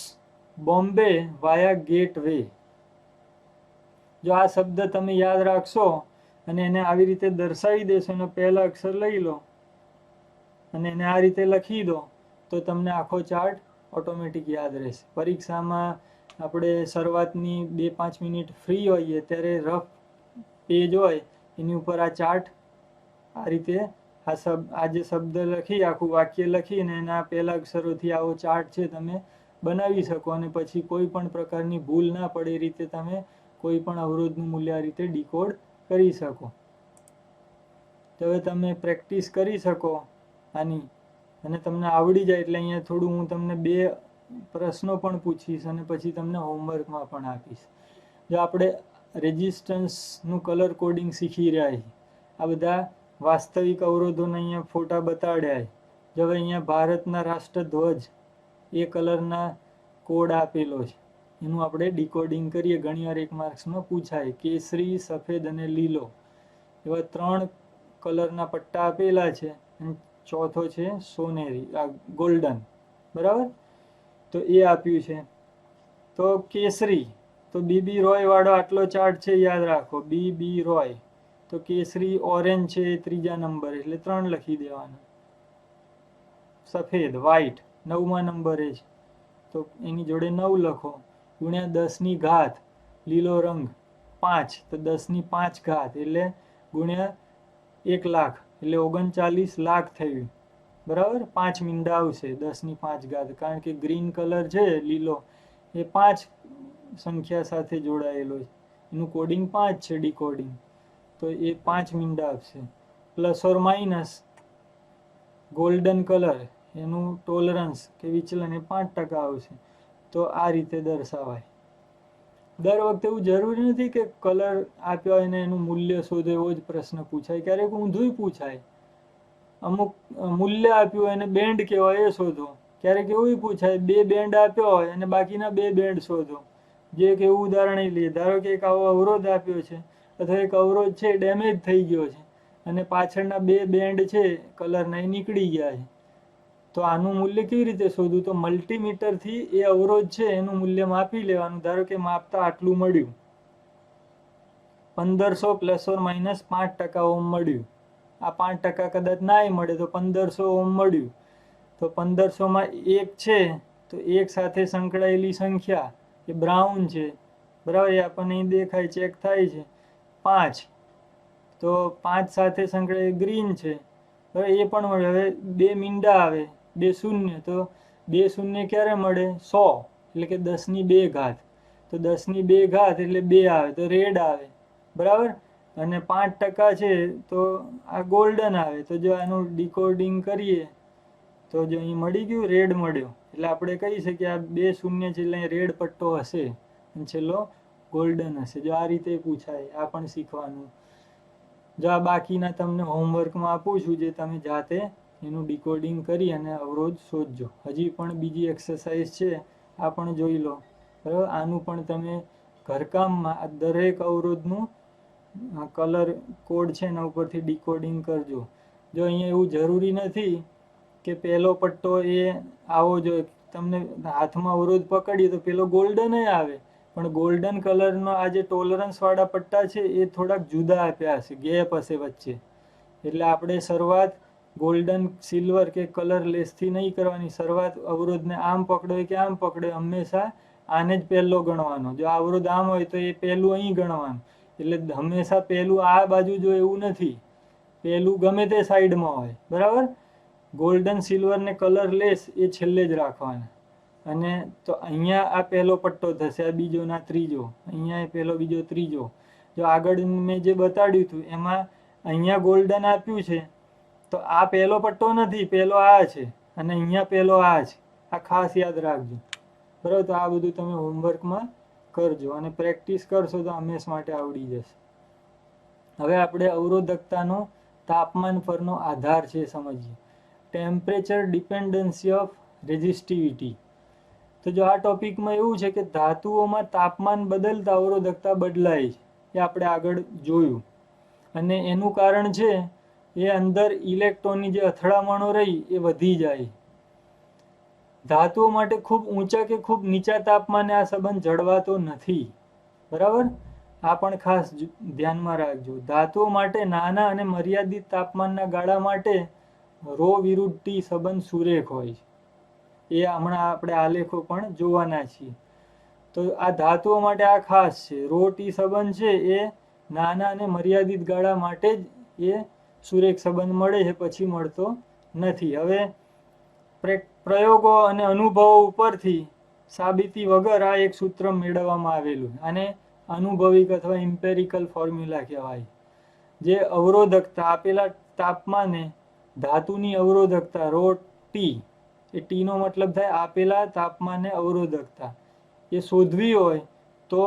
બોમ્બે વાયા ગેટ વે. જો આ શબ્દ તમે યાદ રાખશો અને એને આવી રીતે દર્શાવી દેશો, એનો પહેલા અક્ષર લઈ લો અને એને આ રીતે લખી દો, તો તમને આખો ચાર્ટ ઓટોમેટિક યાદ રહેશે. પરીક્ષામાં આપણે શરૂઆતની 2-5 મિનિટ ફ્રી હોઈએ ત્યારે રફ પેજ હોય એની ઉપર આ ચાર્ટ આ રીતે આ જે શબ્દ લખી, આખું વાક્ય લખીને એના પહેલા અક્ષરોથી આવો ચાર્ટ છે તમે બનાવી શકો, અને પછી કોઈ પણ પ્રકારની ભૂલ ના પડે એ રીતે તમે કોઈ પણ અવરોધનું મૂલ્ય આ રીતે ડીકોડ કરી શકો. તો હવે તમે પ્રેક્ટિસ કરી શકો આની, અને તમને આવડી જાય એટલે અહીંયા થોડું હું તમને 2 પ્રશ્નો પણ પૂછીશ અને પછી તમને હોમવર્કમાં પણ આપીશ. જો આપણે રેઝિસ્ટન્સનું કલર કોડિંગ શીખી રહ્યા છીએ, આ બધા વાસ્તવિક અવરોધોના અહીંયા ફોટા બતાડ્યા છે. જો હવે અહીંયા ભારતના રાષ્ટ્રધ્વજ એ કલરના કોડ આપેલો છે, એનું આપણે ડીકોડિંગ કરીએ. ઘણીવાર 1 માર્ક્સમાં પૂછાય, કેસરી, સફેદ અને લીલો એવા 3 કલરના પટ્ટા આપેલા છે, અને ચોથો છે સોનેરી, ગોલ્ડન. બરાબર. તો એ આપ્યું છે. તો કેસરી, તો BB રોય વાળો આટલો ચાર્ટ છે યાદ રાખો, BB રોય. તો કેસરી ઓરેન્જ છે એ 3જા નંબર એટલે 3 લખી દેવાના. સફેદ વ્હાઈટ 9મા નંબરે છે, તો એની જોડે 9 લખો, ગુણ્યા 10 ની ઘાત. લીલો રંગ 5, તો 10 ની 5 ઘાત એટલે ગુણ્યા 1 લાખ એટલે 39 લાખ થયું. બરાબર. 5 મીંડા આવશે 10 ની 5 ઘાત, કારણ કે ગ્રીન કલર છે લીલો એ 5 સંખ્યા સાથે જોડાયેલો છે, એનું કોડિંગ 5 છે ડીકોડિંગ, તો એ 5 મીંડા આપશે. Plus or minus golden colour, એનું ટોલરન્સ કે વિચલન એ 5% આવશે. તો આ રીતે દર્શાવાય. દર વખતે એવું જરૂરી નથી કે કલર આપ્યો હોય ને એનું મૂલ્ય શોધો એવો જ પ્રશ્ન પૂછાય, ક્યારેક ઊંધું પૂછાય. અમુક મૂલ્ય આપ્યું હોય અને બેન્ડ કહેવાય એ શોધો. ક્યારેક એવું પૂછાય 2 બેન્ડ આપ્યો હોય અને બાકીના 2 બેન્ડ શોધો. જે એક એવું ઉદાહરણ લઈએ, ધારો કે એક આવો અવરોધ આપ્યો છે અથવા એક અવરોધ છે ડેમેજ થઈ ગયો છે અને પાછળના 2 બેન્ડ છે કલરના એ નીકળી ગયા છે, તો આનું મૂલ્ય કેવી રીતે શોધવું? તો મલ્ટીમીટરથી એ અવરોધ છે એનું મૂલ્ય માપી લેવાનું. ધારો કે માપતા આટલું મળ્યું, 1500 ± 5% ઓમ મળ્યું, આ 5% કદાચ નાય મળે તો 1500 ઓહ્મ મળ્યું. તો 1500માં 1 છે તો 1 સાથે સંકળાયેલી સંખ્યા એ બ્રાઉન છે, બરાબર, એ આપણને અહીં દેખાય ચેક થાય છે. 5 તો 5 સાથે સંકળાયેલી ગ્રીન છે, હવે એ પણ મળે. હવે 2 મીંડા આવે, 2 શૂન્ય, તો 2 શૂન્ય ક્યારે મળે? 100, એટલે કે 10^2 ઘાત. તો 10^2 ઘાત એટલે 2 આવે તો રેડ આવે, બરાબર. અને 5% છે તો આ ગોલ્ડન આવે. તો જો આનું ડીકોડિંગ કરીએ તો જો અહીં મળી ગયું, રેડ મળ્યો. એટલે આપણે કહી શકીએ આ 2 શૂન્ય છે એટલે રેડ પટ્ટો હશે અને છેલ્લો ગોલ્ડન હશે. જો આ રીતે પૂછાય, આ પણ શીખવાનું. જો આ બાકીના તમને હોમવર્કમાં આપું છું, જે તમે જાતે એનું ડીકોડિંગ કરી અને અવરોધ શોધજો. હજી પણ બીજી એક્સરસાઇઝ છે, આ પણ જોઈ લો, બરાબર. આનું પણ તમે ઘરકામમાં આ દરેક અવરોધનું કલર કોડ છે એના ઉપરથી ડીકોડિંગ કરજો. જો અહીંયા એવું જરૂરી નથી કે પહેલો પટ્ટો એ આવો જોઈએ. તમને હાથમાં અવરોધ પકડીએ તો પેલો ગોલ્ડન આવે, પણ ગોલ્ડન કલરનો આ જે ટોલરન્સ વાળા પટ્ટા છે એ થોડાક જુદા આપ્યા હશે, ગેપ હશે વચ્ચે. એટલે આપણે શરૂઆત ગોલ્ડન, સિલ્વર કે કલર લેસથી નહીં કરવાની. શરૂઆત અવરોધને આમ પકડો કે આમ પકડો, હંમેશા આને જ પહેલો ગણવાનો. જો આ અવરોધ આમ હોય તો એ પહેલું અહીં ગણવાનું. એટલે હંમેશા પહેલું આ બાજુ જો એવું નથી, પહેલું ગમે તે સાઈડમાં હોય, બરાબર. ગોલ્ડન, સિલ્વર ને કલર લેસ એ છેલ્લે જ રાખવાના. અને તો અહીંયા આ પહેલો પટ્ટો થશે, આ બીજો ના ત્રીજો, અહીંયા પહેલો, બીજો, ત્રીજો. જો આગળ મેં જે બતાડ્યું હતું એમાં અહીંયા ગોલ્ડન આપ્યું છે તો આ પહેલો પટ્ટો નથી, પહેલો આ છે, અને અહીંયા પહેલો આ છે. આ ખાસ યાદ રાખજો, બરાબર. તો આ બધું તમે હોમવર્કમાં કરજો અને પ્રેક્ટિસ કરશો તો હંમેશ માટે આવડી જશે. હવે આપણે અવરોધકતાનો તાપમાન પરનો આધાર છે સમજીએ. Temperature dependency of resistivity. તો જો આ ટોપિકમાં એવું છે કે ધાતુઓમાં તાપમાન બદલતા અવરોધકતા બદલાય છે, એ આપણે આગળ જોયું. અને એનું કારણ છે એ અંદર ઇલેક્ટ્રોનની જે અથડામણો રહી એ વધી જાય. ધાતુઓ માટે ખૂબ ઊંચા કે ખૂબ નીચા તાપમાને આ સંબંધ જળવાતો નથી, બરાબર. આ પણ ખાસ ધ્યાનમાં રાખજો. ધાતુઓ માટે નાના અને મર્યાદિત તાપમાનના ગાળા માટે ρ વિરુદ્ધ T સંબંધ સુરેખ હોય છે. એ હમણાં આપણે આલેખો પણ જોવાના છીએ. તો આ ધાતુઓ માટે આ ખાસ છે. ρ T સંબંધ છે એ નાના અને મર્યાદિત ગાળા માટે જ એ સુરેખ સંબંધ મળે છે, પછી મળતો નથી. હવે પ્રયોગો અને અનુભવો ઉપરથી સાબિતી વગર આ એક સૂત્ર મેળવવામાં આવેલું, અને અનુભવિક અથવા ઇમ્પેરિકલ ફોર્મ્યુલા કહેવાય. જે અવરોધકતા આપેલા તાપમાને ધાતુની અવરોધકતા ρ T, એ T નો મતલબ થાય આપેલા તાપમાને અવરોધકતા, એ શોધવી હોય તો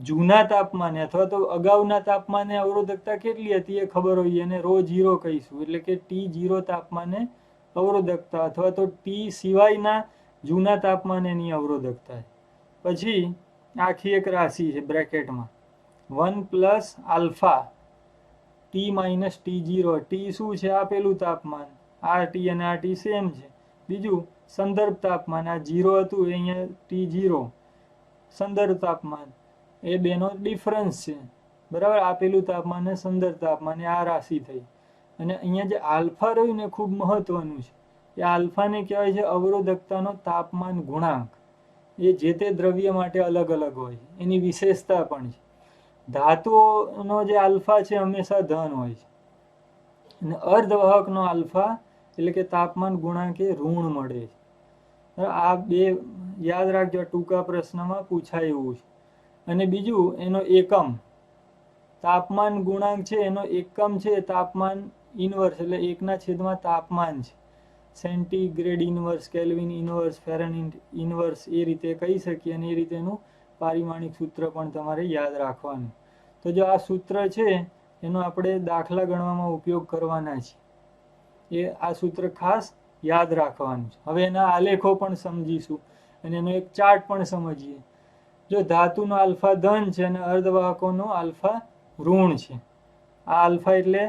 જૂના તાપમાને અથવા તો અગાઉના તાપમાને અવરોધકતા કેટલી હતી એ ખબર હોય, અને ρ0 કહીશું, એટલે કે T0 તાપમાને અવરોધકતા, અથવા તો T સિવાયના જૂના તાપમાનેની અવરોધકતા. પછી આખી એક રાશિ છે બ્રેકેટમાં 1 + આલ્ફા T - T0. T શું છે? આપેલું તાપમાન, આ T અને આ T સેમ છે. બીજું સંદર્ભ તાપમાન, આ 0 હતું એ અહીંયા T0 સંદર્ભ તાપમાન, એ બેનો ડિફરન્સ છે, બરાબર. આપેલું તાપમાન અને સંદર્ભ તાપમાન, આ રાશિ થઈ. અને અહીંયા જે આલ્ફા રહ્યું ને ખૂબ મહત્વનું છે. એ આલ્ફાને કહેવાય છે અવરોધકતાનો તાપમાન ગુણાંક. એ જે તે દ્રવ્ય માટે અલગ અલગ હોય, એની વિશેષતા પણ છે. ધાતુઓનો જે આલ્ફા છે હંમેશા ધન હોય છે, અને અર્ધવાહકનો આલ્ફા એટલે કે તાપમાન ગુણાંક એ ઋણ મળે છે. આ બે યાદ રાખજો, ટૂંકા પ્રશ્નમાં પૂછાય એવું છે. અને બીજું એનો એકમ, તાપમાન ગુણાંક છે એનો એકમ છે તાપમાન ઇનવર્સ, એટલે 1/, તાપમાન છે. Centigrade inverse, Kelvin inverse, Fahrenheit inverse, એ રીતે કહી શકીએ. અને એ રીતેનું પારિમાણિક સૂત્ર પણ તમારે યાદ રાખવાનું. તો જો આ સૂત્ર છે એનો આપણે દાખલા ગણવામાં ઉપયોગ કરવાના છે, એ આ સૂત્ર ખાસ યાદ રાખવાનું છે. હવે એના આલેખો પણ સમજીશું અને એનો એક ચાર્ટ પણ સમજીએ. જો ધાતુનો આલ્ફા ધન છે અને અર્ધવાહકોનો આલ્ફા ઋણ છે. આ આલ્ફા એટલે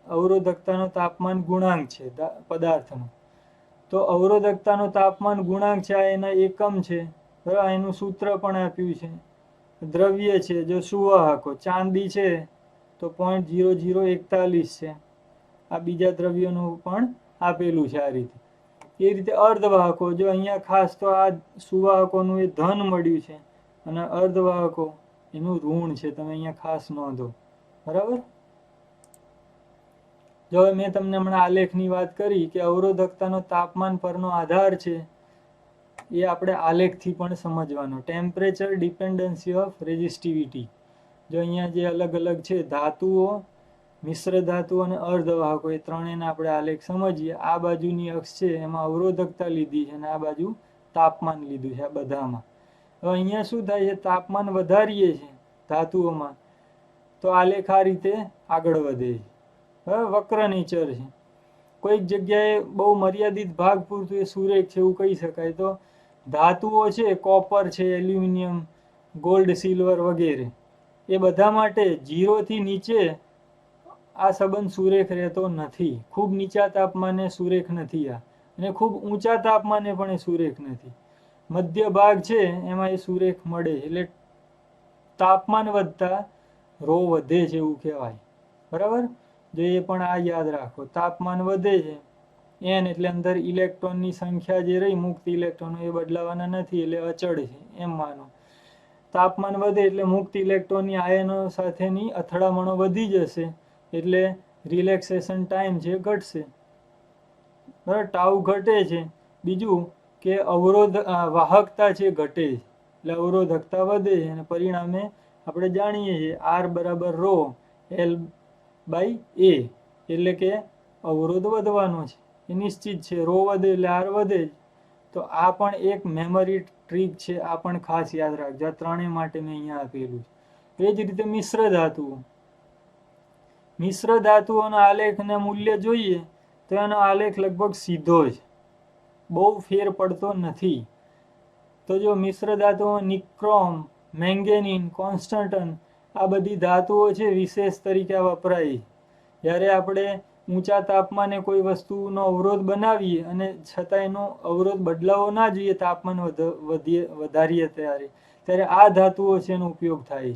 અવરોધકતાનો તાપમાન ગુણાંક છે પદાર્થનો. તો અવરોધકતાનો તાપમાન ગુણાંક છે, આ એના એકમ છે, બરાબર. એનું સૂત્ર પણ આપ્યું છે. દ્રવ્ય છે, જો સુવાહકો ચાંદી છે તો 0.0041 છે, આ બીજા દ્રવ્યોનું પણ આપેલું છે આ રીતે. એ રીતે અર્ધવાહકો, જો અહીંયા ખાસ તો આ સુવાહકોનું એ ધન મળ્યું છે અને અર્ધવાહકો એનું ઋણ છે, તમે અહીંયા ખાસ નોંધો. બરાબર. જો મેં તમને હમણાં આલેખની વાત કરી કે અવરોધકતાનો તાપમાન પરનો આધાર છે, એ આપણે આલેખથી પણ સમજવાનો. Temperature dependency of resistivity. જો અહીંયા જે અલગ અલગ છે ધાતુઓ, મિશ્ર ધાતુ અને અર્ધવાહકો, એ ત્રણેયના આપણે આલેખ સમજીએ. આ બાજુની અક્ષ છે એમાં અવરોધકતા લીધી છે અને આ બાજુ તાપમાન લીધું છે આ બધામાં. હવે અહીંયા શું થાય છે, તાપમાન વધારીએ છીએ ધાતુઓમાં તો આલેખ આ રીતે આગળ વધે છે. હવે વક્ર નેચર છે. કોઈક જગ્યાએ બહુ મર્યાદિત ભાગ પૂરતું એ સુરેખ છે એવું કહી શકાય. તો ધાતુઓ છે, કોપર છે, એલ્યુમિનિયમ, ગોલ્ડ, સિલ્વર વગેરે, એ બધા માટે 0 થી નીચે આ સંબંધ સુરેખ રહેતો નથી. ખૂબ નીચા તાપમાને સુરેખ નથી આ, અને ખૂબ ઊંચા તાપમાને પણ એ સુરેખ નથી. મધ્ય ભાગ છે એમાં એ સુરેખ મળે. એટલે તાપમાન વધતા રો વધે છે એવું કહેવાય. બરાબર. જો એ પણ આ યાદ રાખો, તાપમાન વધે છે n એટલે અંદર ઇલેક્ટ્રોનની સંખ્યા જે રહી મુક્ત ઇલેક્ટ્રોનો એ બદલાવાના નથી, એટલે અચળ છે એમ માનો. તાપમાન વધે એટલે મુક્ત ઇલેક્ટ્રોનની આયનો સાથેની અથડામણો વધી જશે, એટલે રિલેક્સેશન ટાઈમ છે ઘટશે. બરાબર. ટાઉ ઘટે છે. બીજું કે અવરોધ વાહકતા છે ઘટે છે, એટલે અવરોધકતા વધે છે અને પરિણામે આપણે જાણીએ છીએ R બરાબર ρ L/A, એટલે કે અવરોધ વધવાનો છે એ નિશ્ચિત છે. ρ વધે એટલે R વધે જ. તો આ પણ એક મેમરી ટ્રીક છે, આ પણ ખાસ યાદ રાખજો. આ ત્રણેય માટે મેં અહીંયા આપેલું છે. એ જ રીતે મિશ્ર ધાતુઓ. મિશ્ર ધાતુઓના આલેખના મૂલ્ય જોઈએ તો એનો આલેખ લગભગ સીધો જ, બહુ ફેર પડતો નથી. તો જો મિશ્ર ધાતુઓ નિક્રોમ, મેંગેનીન, કોન્સ્ટન્ટન, આ બધી ધાતુઓ છે વિશેષ તરીકે વપરાય. જ્યારે આપણે ઊંચા તાપમાને કોઈ વસ્તુનો અવરોધ બનાવીએ અને છતાં એનો અવરોધ બદલાવો ના જોઈએ તાપમાન વધારીએ ત્યારે આ ધાતુઓ છે એનો ઉપયોગ થાય.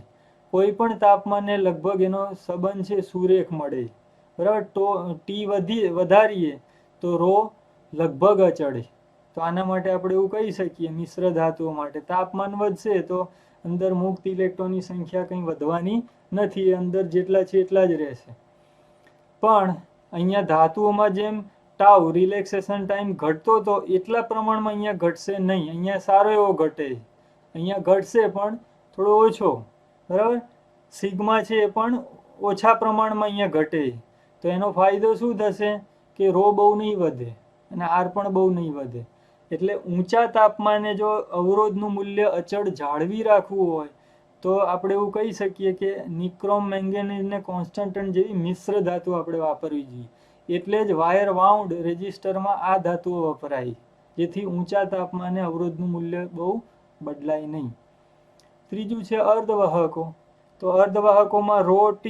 કોઈ પણ તાપમાને લગભગ એનો સંબંધ છે સુરેખ મળે. બરાબર. ટી વધારીએ તો રો લગભગ અચળ. તો આના માટે આપણે એવું કહી શકીએ મિશ્ર ધાતુઓ માટે તાપમાન વધશે તો અંદર મુક્ત ઇલેક્ટ્રોનની સંખ્યા કંઈ વધવાની નથી, અંદર જેટલા છે એટલા જ રહેશે. પણ અહીંયા ધાતુઓમાં જેમ ટાઉ રિલેક્સેશન ટાઈમ ઘટતો તો એટલા પ્રમાણમાં અહીંયા ઘટશે નહીં. અહીંયા સારો એવો ઘટે, અહીંયા ઘટશે પણ થોડો ઓછો. બરાબર. સિગ્મા છે એ પણ ઓછા પ્રમાણમાં અહીંયા ઘટે. તો એનો ફાયદો શું થશે કે રો બહુ નહીં વધે અને આર પણ બહુ નહીં વધે. એટલે ઊંચા તાપમાને જો અવરોધનું મૂલ્ય અચળ જાળવી રાખવું હોય તો આપણે એવું કહી શકીએ કે નિક્રોમ, મેંગેનીઝ ને કોન્સ્ટન્ટન જેવી મિશ્ર ધાતુ આપણે વાપરવી જોઈએ. એટલે જ વાયર વાઉન્ડ રેઝિસ્ટરમાં આ ધાતુઓ વપરાય, જેથી ઊંચા તાપમાને અવરોધનું મૂલ્ય બહુ બદલાય નહીં. ત્રીજું છે અર્ધવાહકો. તો અર્ધવાહકોમાં ρ T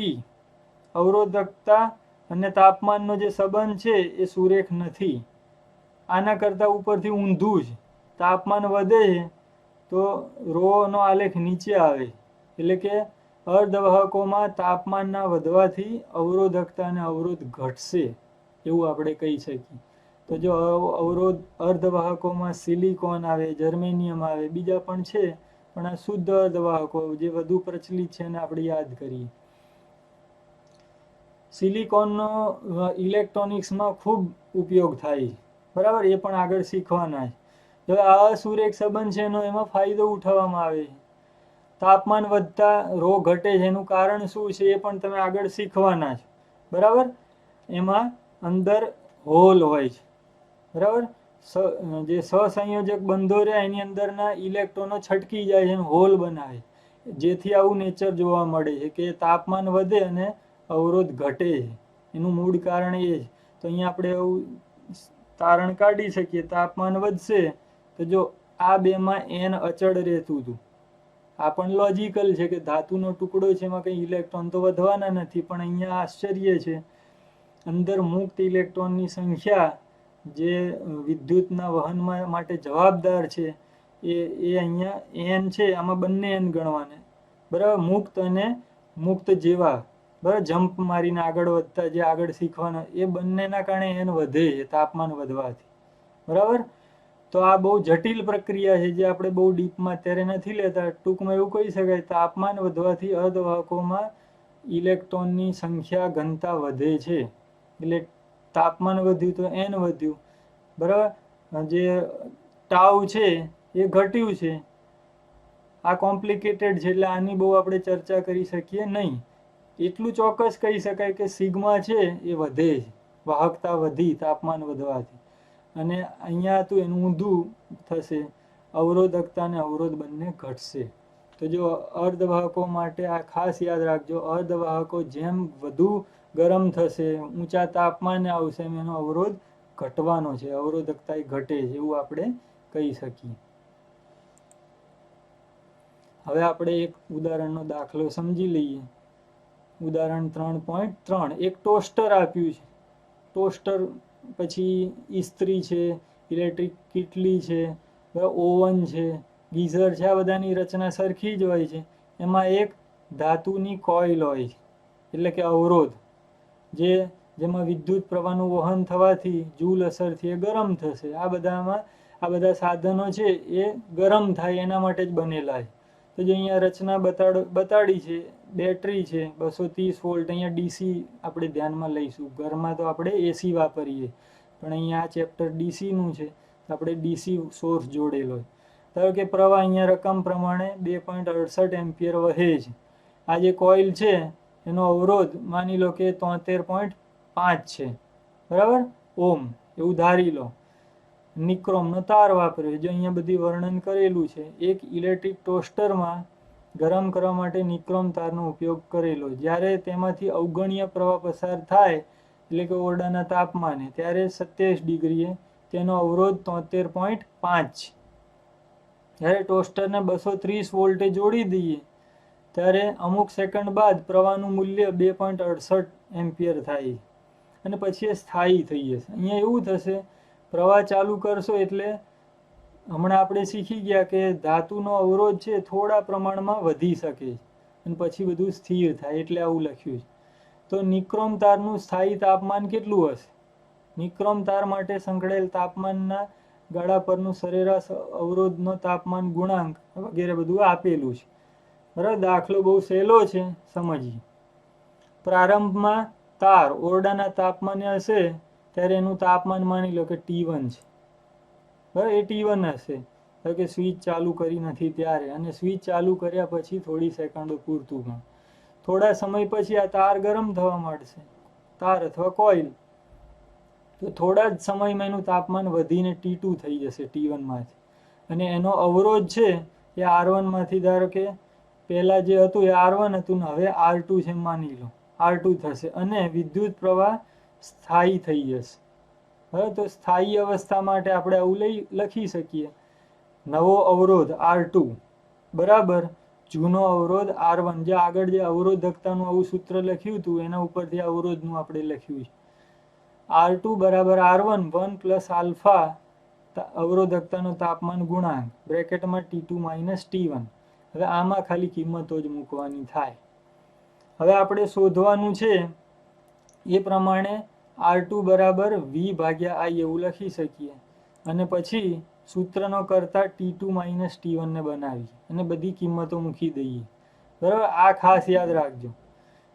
અવરોધકતા અને તાપમાનનો જે સંબંધ છે એ સુરેખ નથી. આના કરતાં ઉપરથી ઊંધું જ. તાપમાન વધે છે તો રોનો આલેખ નીચે આવે. એટલે કે અર્ધવાહકોમાં તાપમાનના વધવાથી અવરોધકતા અને અવરોધ ઘટશે એવું આપણે કહી શકીએ. તો જો અવરોધ અર્ધવાહકોમાં સિલિકોન આવે, જર્મેનિયમ આવે, બીજા પણ છે, પણ આ શુદ્ધ અર્ધવાહકો જે વધુ પ્રચલિત છે એને આપણે યાદ કરીએ. સિલિકોનનો ઇલેક્ટ્રોનિક્સમાં ખૂબ ઉપયોગ થાય. બરાબર. એ પણ આગળ શીખવાના છે. જો આ સુરેખ સંબંધ છે એનો એમાં ફાયદો ઉઠાવવામાં આવે છે. તાપમાન વધતા રો ઘટે છે, એનું કારણ શું છે એ પણ તમે આગળ શીખવાના છો. બરાબર. એમાં અંદર હોલ હોય છે. બરાબર. જે સહસંયોજક બંધો રહ્યા એની અંદરના ઇલેક્ટ્રોનો છટકી જાય છે, હોલ બનાવે, જેથી આવું નેચર જોવા મળે છે કે તાપમાન વધે અને અવરોધ ઘટે છે. એનું મૂળ કારણ એ છે. તો અહીંયા આપણે એવું તારણ કાઢી શકીએ, તાપમાન વધશે તો જો આ બેમાં n અચળ રહેતું હતું. આ પણ લોજિકલ છે કે ધાતુનો ટુકડો છે એમાં કંઈ ઇલેક્ટ્રોન તો વધવાના નથી. પણ અહીંયા આશ્ચર્ય છે, અંદર મુક્ત ઇલેક્ટ્રોનની સંખ્યા જે વિદ્યુતના વહન માટે જવાબદાર છે એ અહીંયા n છે, આમાં બંને n ગણવાના. બરાબર. મુક્ત અને મુક્ત જેવા બરાબર, જમ્પ મારીને આગળ વધતા જે આગળ શીખવાના એ બંનેના કારણે એન વધે છે તાપમાન વધવાથી. બરાબર, તો આ બહુ જટિલ પ્રક્રિયા છે જે આપણે બહુ ડીપમાં અત્યારે નથી લેતા. ટૂંકમાં એવું કહી શકાય, તાપમાન વધવાથી અર્ધવાહકોમાં ઇલેક્ટ્રોનની સંખ્યા ઘનતા વધે છે. એટલે તાપમાન વધ્યું તો એન વધ્યું. બરાબર, જે ટાઉ છે એ ઘટ્યું છે. આ કોમ્પ્લિકેટેડ છે એટલે આની બહુ આપણે ચર્ચા કરી શકીએ નહીં. એટલું ચોક્કસ કહી શકાય કે સિગ્મા છે એ વધે છે, વાહકતા વધી તાપમાન વધવાથી. અને અહીંયા હતું એનું ઊંધું થશે, અવરોધકતા અને અવરોધ બંને ઘટશે. તો જો અર્ધવાહકો માટે આ ખાસ યાદ રાખજો, અર્ધવાહકો જેમ વધુ ગરમ થશે, ઊંચા તાપમાને આવશે, એમ એનો અવરોધ ઘટવાનો છે, અવરોધકતા ઘટે છે એવું આપણે કહી શકીએ. હવે આપણે એક ઉદાહરણનો દાખલો સમજી લઈએ. ઉદાહરણ 3.3, એક ટોસ્ટર આપ્યું છે. ટોસ્ટર પછી ઇસ્ત્રી છે, ઇલેક્ટ્રિક કેટલી છે, ઓવન છે, ગીઝર છે, આ બધાની રચના સરખી જ હોય છે. એમાં એક ધાતુની કોઇલ હોય છે, એટલે કે અવરોધ, જેમાં વિદ્યુત પ્રવાહનું વહન થવાથી જૂલ અસરથી એ ગરમ થશે. આ બધા સાધનો છે એ ગરમ થાય એના માટે જ બનેલા છે. તો જે અહીંયા રચના બતાડી છે, બેટરી છે 230 વોલ્ટ. અહીંયા ડીસી આપણે ધ્યાનમાં લઈશું. ઘરમાં તો આપણે એસી વાપરીએ, પણ અહીંયા આ ચેપ્ટર ડીસીનું છે, તો આપણે ડીસી સોર્સ જોડેલો. ધારો કે પ્રવાહ અહીંયા રકમ પ્રમાણે 2.68 એમ્પિયર વહે છે. આ જે કોઇલ છે એનો અવરોધ માની લો કે 73.5 છે, બરાબર, ઓમ એવું ધારી લો. નિક્રોમનો તાર વાપર્યો, જે અહીંયા બધી વર્ણન કરેલું છે. એક ઇલેક્ટ્રિક ટોસ્ટરમાં ગરમ કરવા માટે નિક્રોમ તારનો ઉપયોગ કરેલો. જ્યારે તેમાંથી અવગણ્ય પ્રવાહ પસાર થાય, એટલે કે ઓરડાના તાપમાને, ત્યારે 27 ડિગ્રીએ તેનો અવરોધ 73.5. જ્યારે ટોસ્ટરને 230 વોલ્ટે જોડી દઈએ ત્યારે અમુક સેકન્ડ બાદ પ્રવાહનું મૂલ્ય 2.68 એમ્પિયર થાય અને પછી એ સ્થાયી થઈ જશે. અહીંયા એવું થશે, પ્રવાહ ચાલુ કરશો એટલે હમણાં આપણે શીખી ગયા કે ધાતુનો અવરોધ છે થોડા પ્રમાણમાં વધી શકે અને પછી બધું સ્થિર થાય, એટલે આવું લખ્યું છે. તો નિક્રોમ તારનું સ્થાયી તાપમાન કેટલું હશે? નિક્રોમ તાર માટે સંકળાયેલ તાપમાનના ગાળા પરનું સરેરાશ અવરોધનો તાપમાન ગુણાંક વગેરે બધું આપેલું છે. બરાબર, દાખલો બહુ સહેલો છે, સમજીએ. પ્રારંભમાં તાર ઓરડાના તાપમાને હશે ત્યારે એનું તાપમાન માની લો કે T1 છે. બરાબર, એ T1 હશે કે સ્વિચ ચાલુ કરી નથી ત્યારે, અને સ્વિચ ચાલુ કર્યા પછી થોડી સેકન્ડો પૂરતું પણ. થોડા સમય પછી આ તાર ગરમ થવા માંડશે, તાર અથવા કોઇલ. તો થોડા જ સમયમાં એનું તાપમાન વધીને T2 થઈ જશે T1 માંથી. અને એનો અવરોધ છે એ R1 માંથી, ધારો કે પહેલા જે હતું એ R1 હતું ને હવે R2 છે માની લો, R2 થશે અને વિદ્યુત પ્રવાહ સ્થાયી થઈ જશે. હવે તો સ્થાયી અવસ્થા માટે આપણે આવું લખી શકીએ, નવો અવરોધ R2 બરાબર જૂનો અવરોધ R1. જે આગળ જે અવરોધકતાનું આવું સૂત્ર લખ્યું હતું એના ઉપરથી અવરોધનું આપણે લખ્યું છે. R2 બરાબર R1 1 પ્લસ આલ્ફા અવરોધકતાનો તાપમાન ગુણાંક બ્રેકેટમાં T2 માઇનસ T1. હવે આમાં ખાલી કિંમતો જ મૂકવાની થાય. હવે આપણે શોધવાનું છે એ પ્રમાણે R2 બરાબર V ભાગ્યા I એવું લખી શકીએ અને પછી સૂત્રનો કરતા T2 માઇનસ T1 ને બનાવી અને બધી કિંમતો મૂકી દઈએ. બરાબર, આ ખાસ યાદ રાખજો.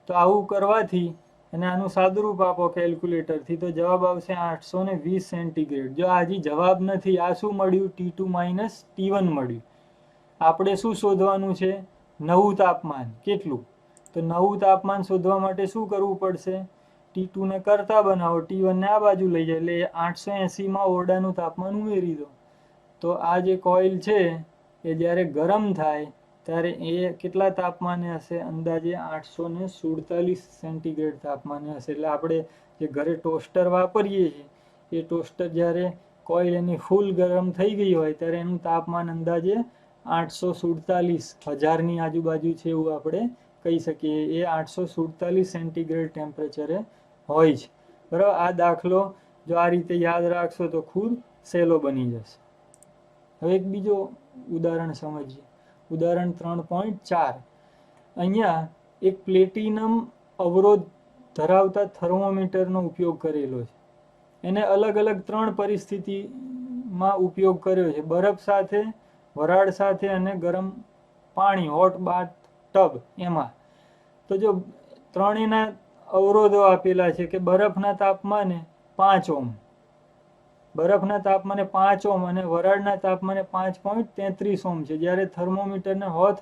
તો આવું કરવાથી અને આનું સાદુરૂપ આપો કેલ્ક્યુલેટરથી તો જવાબ આવશે 820 સેન્ટીગ્રેડ. જો આ હજી જવાબ નથી, આ શું મળ્યું? T2 માઇનસ T1 મળ્યું. આપણે શું શોધવાનું છે? નવું તાપમાન કેટલું? તો નવું તાપમાન શોધવા માટે શું કરવું પડશે? T2 ને કરતા બનાવો, T1 ને આ બાજુ લઈ જાય, એટલે 880માં ઓરડાનું તાપમાન ઉમેરી દો. તો આ જે કોઇલ છે એ જ્યારે ગરમ થાય ત્યારે એ કેટલા તાપમાને હશે? અંદાજે 847 સેન્ટીગ્રેડ તાપમાને હશે. એટલે આપણે જે ઘરે ટોસ્ટર વાપરીએ છીએ એ ટોસ્ટર જ્યારે કોઇલ એની ફૂલ ગરમ થઈ ગઈ હોય ત્યારે એનું તાપમાન અંદાજે 847 હજારની આજુબાજુ છે એવું આપણે કહી શકીએ. એ 847 સેન્ટીગ્રેડ ટેમ્પરેચરે હોય છે. બરાબર, આ દાખલો જો આ રીતે યાદ રાખશો તો ખૂબ સહેલો બની જશે. હવે એક બીજો ઉદાહરણ સમજીએ. ઉદાહરણ 3.4. અહીંયા એક પ્લેટિનમ અવરોધ ધરાવતા થર્મોમીટરનો ઉપયોગ કરેલો છે. એને અલગ અલગ 3 પરિસ્થિતિમાં ઉપયોગ કર્યો છે: બરફ સાથે, વરાળ સાથે અને ગરમ પાણી હોટ બાથ ટબ એમાં. તો જો ત્રણેયના અવરોધો આપેલા છે કે બરફના તાપમાને 5 ઓહ્મ, બરફના તાપમાને 5 ઓહ્મ અને વરાળના તાપમાને 5.33 ઓહ્મ છે. જ્યારે થર્મોમીટરને હોટ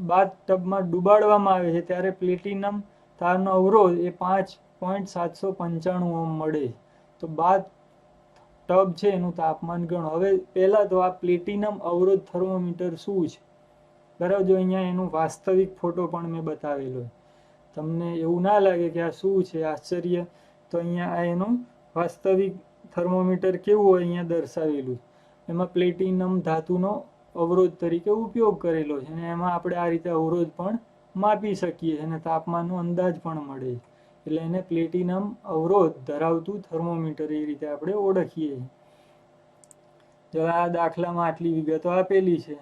બાથ ટબમાં ડુબાડવામાં આવે છે ત્યારે પ્લેટિનમ તારનો અવરોધ એ 5.795 ઓહ્મ મળે. તો બાથ ટબ છે એનું તાપમાન ગણો. હવે પહેલા તો આ પ્લેટિનમ અવરોધ થર્મોમીટર શું છે, બરાબર? જો અહીંયા એનું વાસ્તવિક ફોટો પણ મેં બતાવેલો. તમને એવું ના લાગે કે આ શું છે આશ્ચર્ય, તો અહીંયા આ એનું વાસ્તવિક થર્મોમીટર કેવું હોય અહીંયા દર્શાવેલું. એમાં પ્લેટિનમ ધાતુનો અવરોધ તરીકે ઉપયોગ કરેલો છે અને એમાં આપણે આ રીતે અવરોધ પણ માપી શકીએ અને તાપમાનનો અંદાજ પણ મળે. એટલે એને પ્લેટિનમ અવરોધ ધરાવતું થર્મોમીટર એ રીતે આપણે ઓળખીએ. જો આ દાખલામાં આટલી વિગતો આપેલી છે.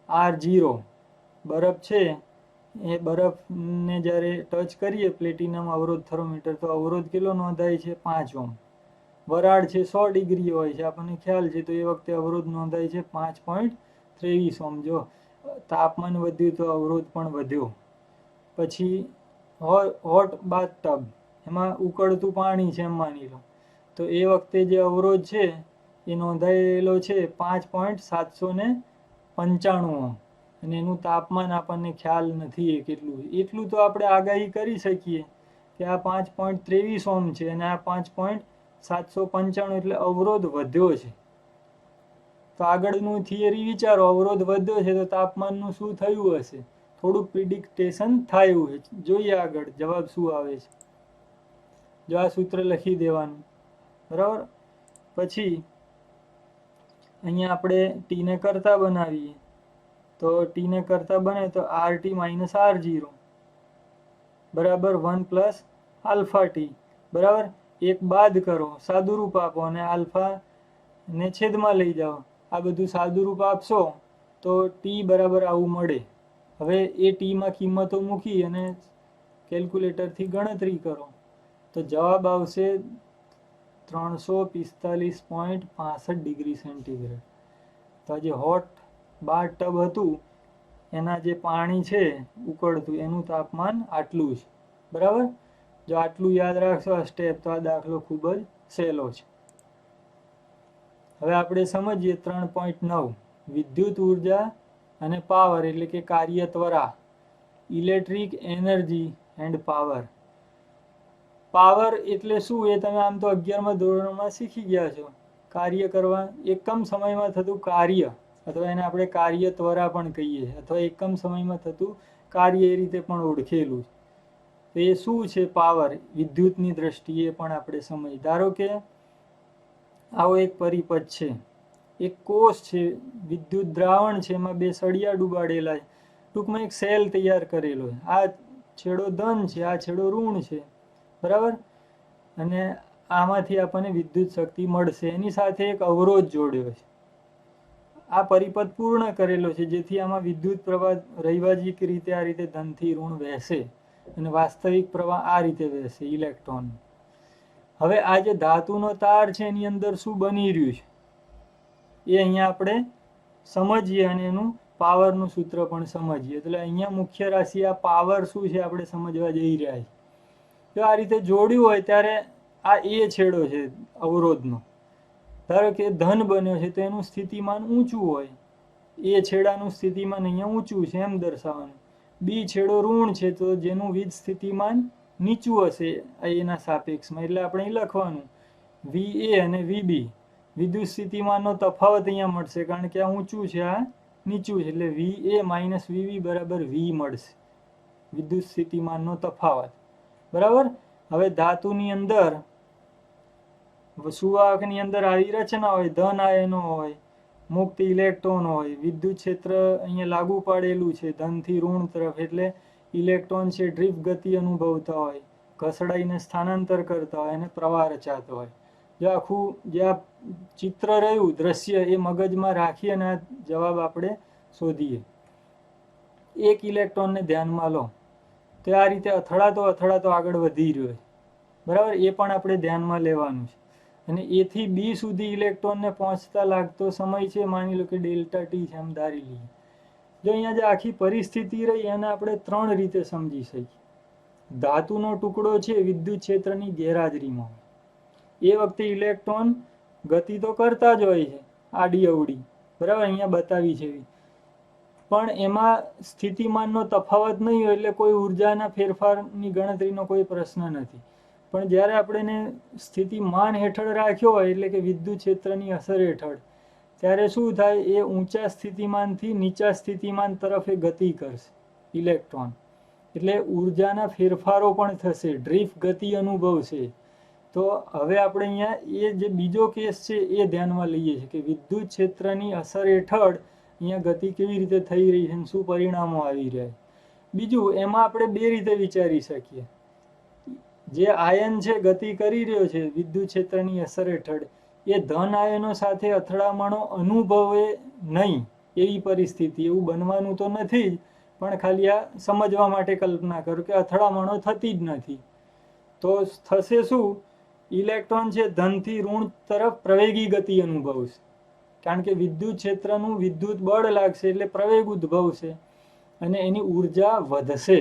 R0 બરફ છે, એ બરફને જ્યારે ટચ કરીએ પ્લેટિનમ અવરોધ થર્મોમીટર તો અવરોધ કેટલો નોંધાય છે? 5 ઓહ્મ. વરાળ છે 100 ડિગ્રી હોય છે, આપણને ખ્યાલ છે, તો એ વખતે અવરોધ નોંધાય છે 5.23 ઓહ્મ. જો તાપમાન વધ્યું તો અવરોધ પણ વધ્યો. પછી હોટ બાથ ટબ, એમાં ઉકળતું પાણી છે એમ માની લો, તો એ વખતે જે અવરોધ છે એ નોંધાયેલો છે 5.795 ઓહ્મ અને એનું તાપમાન આપણને ખ્યાલ નથી એ કેટલું. એટલું તો આપણે આગાહી કરી શકીએ કે આ 5.23 ઓહ્મ છે અને આ 5.795 એટલે અવરોધ વધ્યો છે. તો આગળનું થિયરી વિચારો, અવરોધ વધ્યો છે તો તાપમાનનું શું થયું હશે? થોડુંક પ્રિડિક્ટેશન થાય એવું છે. જોઈએ આગળ જવાબ શું આવે છે. જો આ સૂત્ર લખી દેવાનું, બરાબર? પછી અહીંયા આપણે ટીને કરતા બનાવીએ, તો ટીને કરતા બને તો RT માઇનસ R0 બરાબર 1 પ્લસ આલ્ફા ટી, બરાબર? એક બાદ કરો, સાદું રૂપ આપો અને આલ્ફા ને છેદમાં લઈ જાઓ. આ બધું સાદું રૂપ આપશો તો ટી બરાબર આવું મળે. હવે એ ટીમાં કિંમતો મૂકી અને કેલ્ક્યુલેટરથી ગણતરી કરો તો જવાબ આવશે 345.65 ડિગ્રી સેન્ટીગ્રેડ. તો જે હોટ બાથ ટબ હતું એના જે પાણી છે ઉકળતું એનું તાપમાન આટલું છે, બરાબર? જો આટલું યાદ રાખશો આ સ્ટેપ તો આ દાખલો ખૂબ જ સહેલો છે. હવે આપણે સમજીએ 3.9 વિદ્યુત ઉર્જા અને પાવર એટલે કે કાર્ય ત્વરા, electric energy and power. Power એટલે શું એ તમે આમ તો 11મા ધોરણમાં શીખી ગયા છો. કાર્ય કરવા, એકમ સમયમાં થતું કાર્ય, અથવા એને આપણે કાર્ય ત્વરા પણ કહીએ અથવા એકમ સમયમાં થતું કાર્ય એ રીતે પણ ઓળખેલું. તો એ શું છે પાવર? વિદ્યુતની દ્રષ્ટિએ પણ આપણે સમજ. ધારો કે આવો એક પરિપથ છે, એક કોષ છે, વિદ્યુત દ્રાવણ છે, એમાં 2 સળિયા ડુબાડેલા છે. ટૂંકમાં એક સેલ તૈયાર કરેલો છે. આ છેડો ધન છે, આ છેડો ઋણ છે, બરાબર? અને આમાંથી આપણને વિદ્યુત શક્તિ મળશે. એની સાથે એક અવરોધ જોડ્યો છે. આ પરિપથ પૂર્ણ કરેલો છે જેથી આમાં વિદ્યુત પ્રવાહ રૈવાજિક રીતે આ રીતે ધનથી ઋણ વહેશે અને વાસ્તવિક પ્રવાહ આ રીતે વહેશે ઇલેક્ટ્રોન. હવે આ જે ધાતુનો તાર છે એની અંદર શું બની રહ્યું છે એ અહીંયા આપણે સમજીએ અને એનું પાવરનું સૂત્ર પણ સમજીએ. એટલે અહીંયા મુખ્ય રાશિ આ પાવર શું છે આપણે સમજવા જઈ રહ્યા છીએ. જો આ રીતે જોડ્યું હોય ત્યારે આ એ છેડો છે અવરોધનો. ધારો કે ધન બન્યો છે તો એનું સ્થિતિમાન ઊંચું હોય, એ છેડાનું સ્થિતિમાન અહીંયા ઊંચું છે એમ દર્શાવવાનું. બી છેડો ઋણ છે તો જેનું વીજ સ્થિતિમાન નીચું હશે એના સાપેક્ષમાં, એટલે આપણે અહીં લખવાનું VA અને VB. વિદ્યુત સ્થિતિમાનનો તફાવત અહીંયા મળશે કારણ કે આ ઊંચું છે આ નીચું છે, એટલે VA માઇનસ VB બરાબર V મળશે, વિદ્યુત સ્થિતિમાનનો તફાવત, બરાબર? હવે ધાતુની અંદર સુવાહકની અંદર આવી રચના હોય, ધન આયનો હોય, મુક્ત ઇલેક્ટ્રોન હોય, વિદ્યુત ક્ષેત્ર અહીંયા લાગુ પાડેલું છે ધનથી ઋણ તરફ, એટલે ઇલેક્ટ્રોન છે ડ્રિફ્ટ ગતિ અનુભવતા હોય, ઘસડાઈને સ્થાનાંતર કરતા હોય અને પ્રવાહ રચાતો હોય. જે આખું જે આ ચિત્ર રહ્યું દ્રશ્ય એ મગજમાં રાખી અને આ જવાબ આપણે શોધીએ. એક ઇલેક્ટ્રોનને ધ્યાનમાં લો, તો આ રીતે અથડાતો આગળ વધી રહ્યો છે, બરાબર. એ પણ આપણે ધ્યાનમાં લેવાનું છે. અને એ થી બી સુધી ઇલેક્ટ્રોનને પહોંચતા લાગતો સમય છે, માની લો કે ડેલ્ટા ટી છે, આમ ધારી લઈએ. જો અહીંયા જે આખી પરિસ્થિતિ રહી એને આપણે 3 રીતે સમજી શકીએ. ધાતુનો ટુકડો છે વિદ્યુત ક્ષેત્રની ગેરહાજરીમાં, એ વખતે ઇલેક્ટ્રોન ગતિ તો કરતા જ હોય છે આડી અવડી, બરાબર, અહીંયા બતાવી છે. પણ એમાં સ્થિતિમાનનો તફાવત નહીં હોય એટલે કોઈ ઉર્જાના ફેરફારની ગણતરીનો કોઈ પ્રશ્ન નથી. પણ જ્યારે આપણે એને સ્થિતિમાન હેઠળ રાખ્યો હોય, એટલે કે વિદ્યુત ક્ષેત્રની અસર હેઠળ, ત્યારે શું થાય, એ ઊંચા સ્થિતિમાનથી નીચા સ્થિતિમાન તરફ એ ગતિ કરશે ઇલેક્ટ્રોન. એટલે ઉર્જાના ફેરફારો પણ થશે, ડ્રીફ્ટ ગતિ અનુભવશે. તો હવે આપણે અહીંયા એ જે બીજો કેસ છે એ ધ્યાનમાં લઈએ છીએ કે વિદ્યુત ક્ષેત્રની અસર હેઠળ અહીંયા ગતિ કેવી રીતે થઈ રહી છે, શું પરિણામો આવી રહ્યા. બીજું, એમાં આપણે 2 રીતે વિચારી શકીએ. જે આયન છે ગતિ કરી રહ્યો છે વિદ્યુત ક્ષેત્રની અસર હેઠળ, એ ધન આયનો સાથે અથડામણો અનુભવે નહીં એવી પરિસ્થિતિ, એવું બનવાનું તો નથી જ, પણ ખાલી આ સમજવા માટે કલ્પના કરો કે અથડામણો થતી જ નથી. તો થશે શું, ઇલેક્ટ્રોન છે ધનથી ઋણ તરફ પ્રવેગી ગતિ અનુભવશે, કારણ કે વિદ્યુત ક્ષેત્રનું વિદ્યુત બળ લાગશે એટલે પ્રવેગ ઉદ્ભવશે અને એની ઉર્જા વધશે.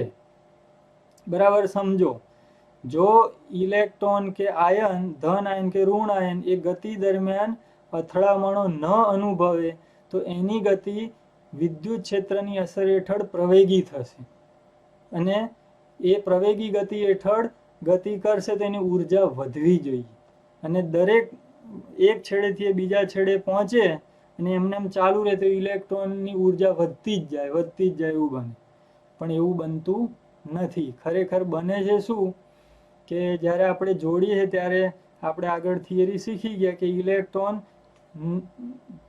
બરાબર સમજો. જો ઇલેક્ટ્રોન કે આયન, ધન આયન કે ઋણ આયન, એ ગતિ દરમિયાન અથડામણો ન અનુભવે તો એની ગતિ વિદ્યુત ક્ષેત્રની અસર હેઠળ પ્રવેગી થશે, અને એ પ્રવેગી ગતિ હેઠળ ગતિ કરશે તો એની ઉર્જા વધવી જોઈએ. અને દરેક એક છેડેથી બીજા છેડે પહોંચે અને એમને એમ ચાલુ રહે તો ઇલેક્ટ્રોનની ઉર્જા વધતી જ જાય એવું બને. પણ એવું બનતું નથી. ખરેખર બને છે શું કે જ્યારે આપણે જોડીએ ત્યારે આપણે આગળ થિયરી શીખી ગયા કે ઇલેક્ટ્રોન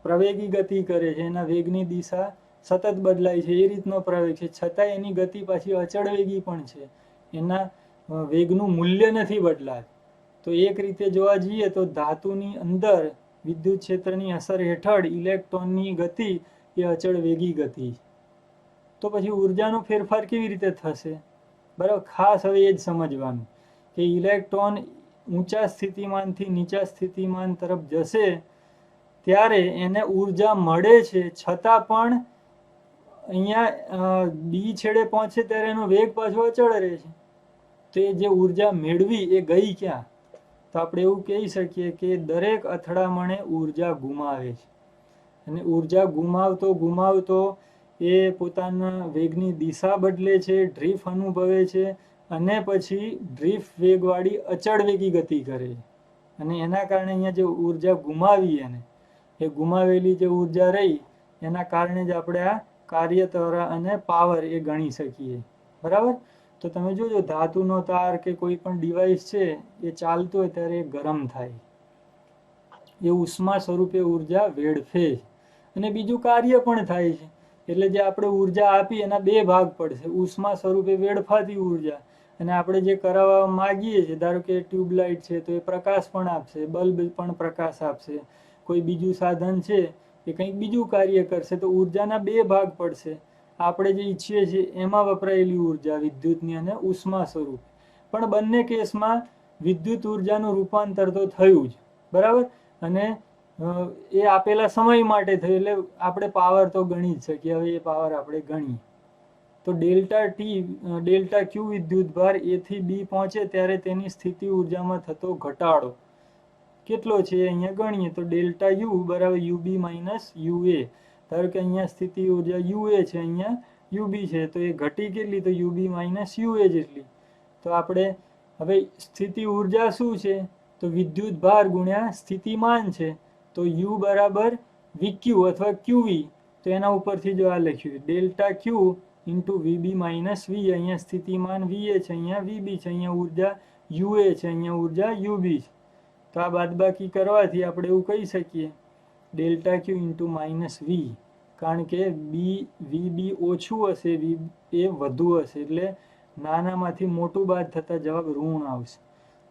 પ્રવેગી ગતિ કરે છે, એના વેગની દિશા સતત બદલાય છે, એ રીતનો પ્રવેગ છે, છતાં એની ગતિ પાછી અચળ વેગી પણ છે, એના વેગનું મૂલ્ય નથી બદલાતું. તો એક રીતે જોવા જઈએ તો ધાતુની અંદર વિદ્યુત ક્ષેત્રની અસર હેઠળ ઇલેક્ટ્રોનની ગતિ એ અચળ વેગી ગતિ. તો પછી ઉર્જાનો ફેરફાર કેવી રીતે થશે, બરાબર. ખાસ હવે એ જ સમજવાનું કે ઇલેક્ટ્રોન ઊંચા સ્થિતિમાનથી નીચા સ્થિતિમાન તરફ જશે ત્યારે એને ઉર્જા મળે છે, છતાં પણ અહીંયા બી છેડે પહોંચે ત્યારે એનો વેગ પાછો અચળ રહે છે. તો એ જે ઉર્જા મેળવી એ ગઈ ક્યાં? તો આપણે એવું કહી શકીએ કે દરેક અથડામણે ઉર્જા ગુમાવે છે, અને ઉર્જા ગુમાવતો એ પોતાના વેગની દિશા બદલે છે, ડ્રીફ્ટ અનુભવે છે, અને પછી ડ્રીફ્ટ વેગવાળી અચળ વેગી ગતિ કરે છે. અને એના કારણે અહીંયા જે ઉર્જા ગુમાવી, એને એ ગુમાવેલી જે ઉર્જા રહી એના કારણે જ આપણે આ કાર્ય ત્વરા અને પાવર એ ગણી શકીએ, બરાબર. તો તમે જોજો ધાતુનો તાર કે કોઈ પણ ડિવાઇસ છે એ ચાલતો હોય ત્યારે એ ગરમ થાય, એ ઉષ્મા સ્વરૂપે ઉર્જા વેડફે, અને બીજું કાર્ય પણ થાય છે. એટલે જે આપણે ઉર્જા આપી એના 2 ભાગ પડશે, ઉષ્મા સ્વરૂપે વેડફાતી ઉર્જા, અને આપણે જે કરાવવા માંગીએ છીએ, ધારો કે ટ્યુબલાઇટ છે તો એ પ્રકાશ પણ આપશે, બલ્બ પણ પ્રકાશ આપશે, કોઈ બીજું સાધન છે એ કંઈક બીજું કાર્ય કરશે, તો ઉર્જાના 2 ભાગ પડશે. આપણે જે ઈચ્છીએ છીએ એમાં વપરાયેલી ઉર્જા વિદ્યુતની અને ઉષ્મા સ્વરૂપ. પણ બંને કેસમાં વિદ્યુત ઉર્જાનું રૂપાંતર તો થયું જ, બરાબર. અને એ આપેલા સમય માટે થયું, એટલે આપણે પાવર તો ગણી જ શકીએ. હવે એ પાવર આપણે ગણીએ તો ડેલ્ટા ક્યુ વિદ્યુતભાર એ થી બી પહોંચે ત્યારે તેની સ્થિતિ ઉર્જામાં થતો ઘટાડો કેટલો છે અહીંયા ગણીએ તો ડેલ્ટા યુ બરાબર યુબી માઇનસ યુએ. ધારો કે અહીંયા સ્થિતિ ઉર્જા યુએ છે, અહીંયા યુબી છે, તો એ ઘટી કેટલી, તો યુબી માઇનસ યુએ જેટલી. તો આપણે હવે સ્થિતિ ઉર્જા શું છે, તો વિદ્યુત ભાર ગુણ્યા સ્થિતિમાન છે, તો યુ બરાબર વીક્યુ અથવા ક્યુવી. તો એના ઉપરથી જો આ લખ્યું delta Q into VB minus V, અહીંયા સ્થિતિમાન વીએ છે, અહીંયા વીબી છે, અહીંયા ઉર્જા યુએ છે, અહીંયા ઉર્જા યુબી છે. તો આ બાદબાકી કરવાથી આપણે એવું કહી શકીએ delta Q into minus V, કારણ કે વીબી ઓછું હશે, વી એ વધુ હશે, એટલે નાનામાંથી મોટું બાદ થતા જવાબ ઋણ આવશે.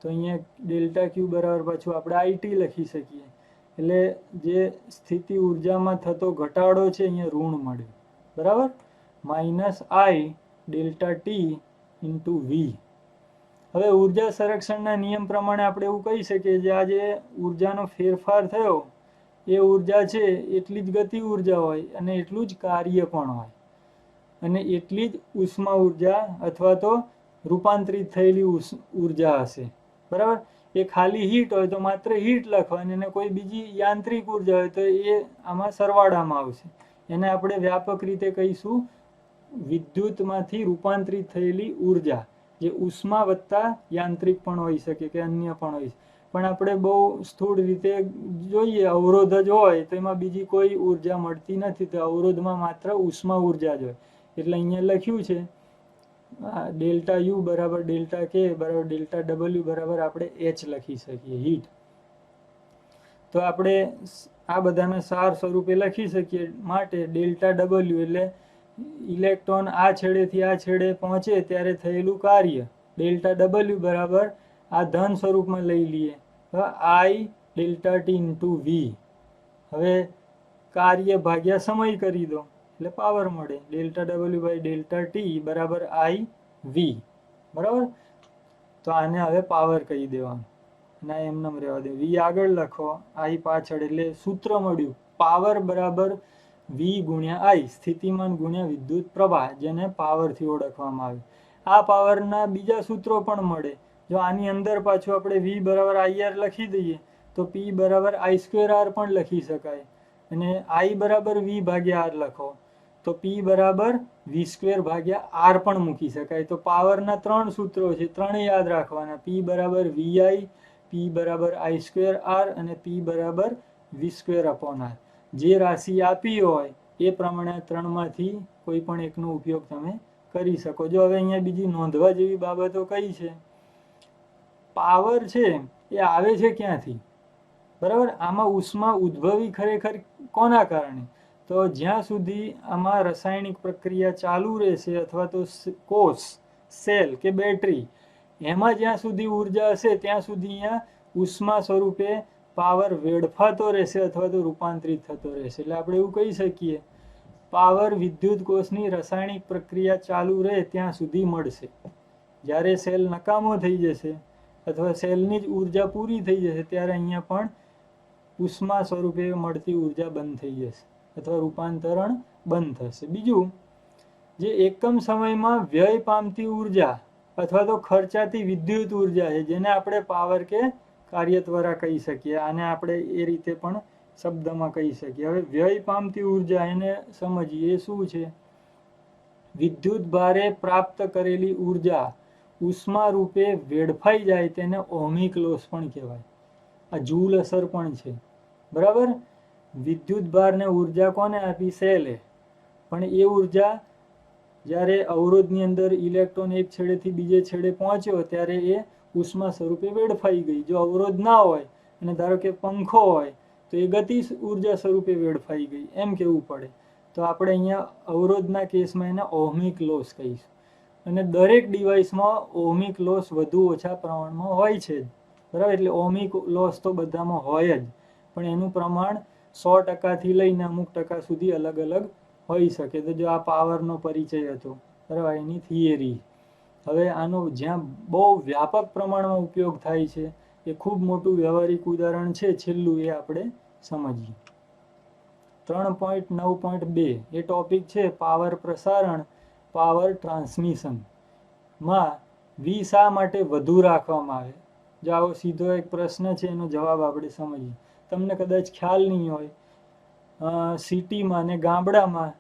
તો અહીંયા ડેલ્ટા ક્યુ બરાબર પાછું આપણે આઈટી લખી શકીએ, એટલે જે સ્થિતિ ઉર્જામાં થતો ઘટાડો છે અહીંયા ઋણ મળ્યો, બરાબર. માઇનસ આઈ ડેલ્ટા ટી ઇન્ટુ વી. હવે ઉર્જા સંરક્ષણના નિયમ પ્રમાણે આપણે એવું કહી શકીએ કે આ જે ઉર્જાનો ફેરફાર થયો એ ઉર્જા છે એટલી જ ગતિ ઉર્જા હોય અને એટલું જ કાર્ય પણ હોય અને એટલી જ ઉષ્મા ઉર્જા અથવા તો રૂપાંતરિત થયેલી ઉર્જા હશે. બરાબર. એ ખાલી હીટ હોય તો માત્ર હીટ લખવાની અને કોઈ બીજી યાંત્રિક ઉર્જા હોય તો એ આમાં સરવાળામાં આવશે. એને આપણે વ્યાપક રીતે કહીશું વિદ્યુતમાંથી રૂપાંતરિત થયેલી ઉર્જા, જે ઉષ્મા વત્તા યાંત્રિક પણ હોઈ શકે કે અન્ય પણ હોય. પણ આપણે બહુ સ્થૂળ રીતે જોઈએ અવરોધ જ હોય તો એમાં બીજી કોઈ ઉર્જા મળતી નથી, તો અવરોધમાં માત્ર ઉષ્મા ઉર્જા જ હોય. એટલે અહીંયા લખ્યું છે ડેલ્ટા યુ બરાબર ડેલ્ટા કે બરાબર ડેલ્ટા ડબલ્યુ બરાબર આપણે એચ લખી શકીએ, હીટ. તો આપણે આ બધાને સાર સ્વરૂપે લખી શકીએ માટે ડેલ્ટા ડબલ્યુ એટલે ઇલેક્ટ્રોન આ છેડેથી આ છેડે પહોંચે ત્યારે થયેલું કાર્ય. ડેલ્ટા ડબલ્યુ બરાબર આ ધન સ્વરૂપમાં લઈ લઈએ I delta T into V. હવે કાર્ય ભાગ્યા સમય કરી દો એટલે પાવર મળે. Delta W by delta T બરાબર આઈ વી. બરાબર. તો આને હવે પાવર કહી દેવાનું અને એમને રહેવા દે. વી આગળ લખો, આઈ પાછળ, એટલે સૂત્ર મળ્યું પાવર બરાબર વી ગુણ્યા આઈ, સ્થિતિમાન ગુણ્યા વિદ્યુત પ્રવાહ, જેને પાવરથી ઓળખવામાં આવે. આ પાવરના બીજા સૂત્રો પણ મળે. જો આની અંદર પાછું આપણે વી બરાબર આઈ આર લખી દઈએ તો પી બરાબર આઈ સ્ક્વેર આર પણ લખી શકાય અને આઈ બરાબર વી ભાગ્યા આર લખો તો પી બરાબર વી સ્ક્વેર ભાગ્યા આર પણ મૂકી શકાય. તો પાવરના ત્રણ સૂત્રો છે, ત્રણે યાદ રાખવાના. પી બરાબર વી આઈ, પી બરાબર આઈ સ્ક્વેર આર અને પી બરાબર વી સ્ક્વેર અપોન આર. જે રાશિ આપી હોય એ પ્રમાણે ત્રણમાંથી કોઈ પણ એકનો ઉપયોગ તમે કરી શકો. જો હવે અહીંયા બીજી નોંધવા જેવી બાબતો કઈ છે, પાવર છે એ આવે છે ક્યાંથી? બરાબર. આમાં ઉષ્મા ઉદ્ભવી ખરેખર કોના કારણે? તો જ્યાં સુધી આમાં રાસાયણિક પ્રક્રિયા ચાલુ રહેશે અથવા તો કોષ, સેલ કે બેટરી, એમાં જ્યાં સુધી ઉર્જા હશે ત્યાં સુધી અહીંયા ઉષ્મા સ્વરૂપે પાવર વેડફાતો રહેશે અથવા તો રૂપાંતરિત થતો રહેશે. એટલે આપણે એવું કહી શકીએ પાવર વિદ્યુત કોષની રાસાયણિક પ્રક્રિયા ચાલુ રહે ત્યાં સુધી મળશે. જ્યારે સેલ નકામો થઈ જશે અથવા સેલની જ ઉર્જા પૂરી થઈ જશે ત્યારે અહીંયા પણ ઉષ્મા સ્વરૂપે મળતી ઉર્જા બંધ થઈ જશે અથવા રૂપાંતરણ બંધ થશે. બીજું, જે એકમ સમયમાં વ્યય પામતી ઉર્જા અથવા તો ખર્ચાતી વિદ્યુત ઉર્જા છે જેને આપણે પાવર કે કાર્ય દ્વારા કહી શકીએ. આને આપણે એ રીતે પણ શબ્દમાં કહી શકીએ. હવે વ્યય પામતી ઉર્જા એને સમજીએ શું છે. વિદ્યુત ભારે પ્રાપ્ત કરેલી ઉર્જા ઉષ્મા રૂપે વેડફાઈ જાય તેને ઓહમિક લોસ પણ કહેવાય. આ જૂલ અસર પણ છે. બરાબર. વિદ્યુત ભારને ઉર્જા કોને આપી? સેલે. પણ એ ઉર્જા જ્યારે અવરોધની અંદર ઇલેક્ટ્રોન એક છેડેથી બીજે છેડે પહોંચ્યો ત્યારે એ ઉષ્મા સ્વરૂપે વેડફાઈ ગઈ. જો અવરોધ ના હોય અને ધારો કે પંખો હોય તો એ ગતિ ઉર્જા સ્વરૂપે વેડફાઈ ગઈ, એમ કેવું પડે. તો આપણે અહીંયા અવરોધના કેસમાં એને ઓહમિક લોસ કહીશું. અને દરેક ડિવાઇસમાં ઓહમિક લોસ વધુ ઓછા પ્રમાણમાં હોય છે. બરાબર. એટલે ઓહમિક લોસ તો બધામાં હોય જ, પણ એનું પ્રમાણ 100% લઈને અમુક ટકા સુધી અલગ અલગ હોઈ શકે. તો જો આ પાવરનો પરિચય હતો, બરાબર, એની થિયરી. હવે આનો જ્યાં બહુ વ્યાપક પ્રમાણમાં ઉપયોગ થાય છે એ ખૂબ મોટું વ્યવહારિક ઉદાહરણ છે છેલ્લું, એ આપણે સમજીએ. 3.9.2 એ ટોપિક છે પાવર પ્રસારણ, પાવર ટ્રાન્સમિશન માં વી શા માટે વધુ રાખવામાં આવે. જો આવો સીધો એક પ્રશ્ન છે, એનો જવાબ આપણે સમજીએ. તમને કદાચ ખ્યાલ નહીં હોય, સિટીમાં ને ગામડામાં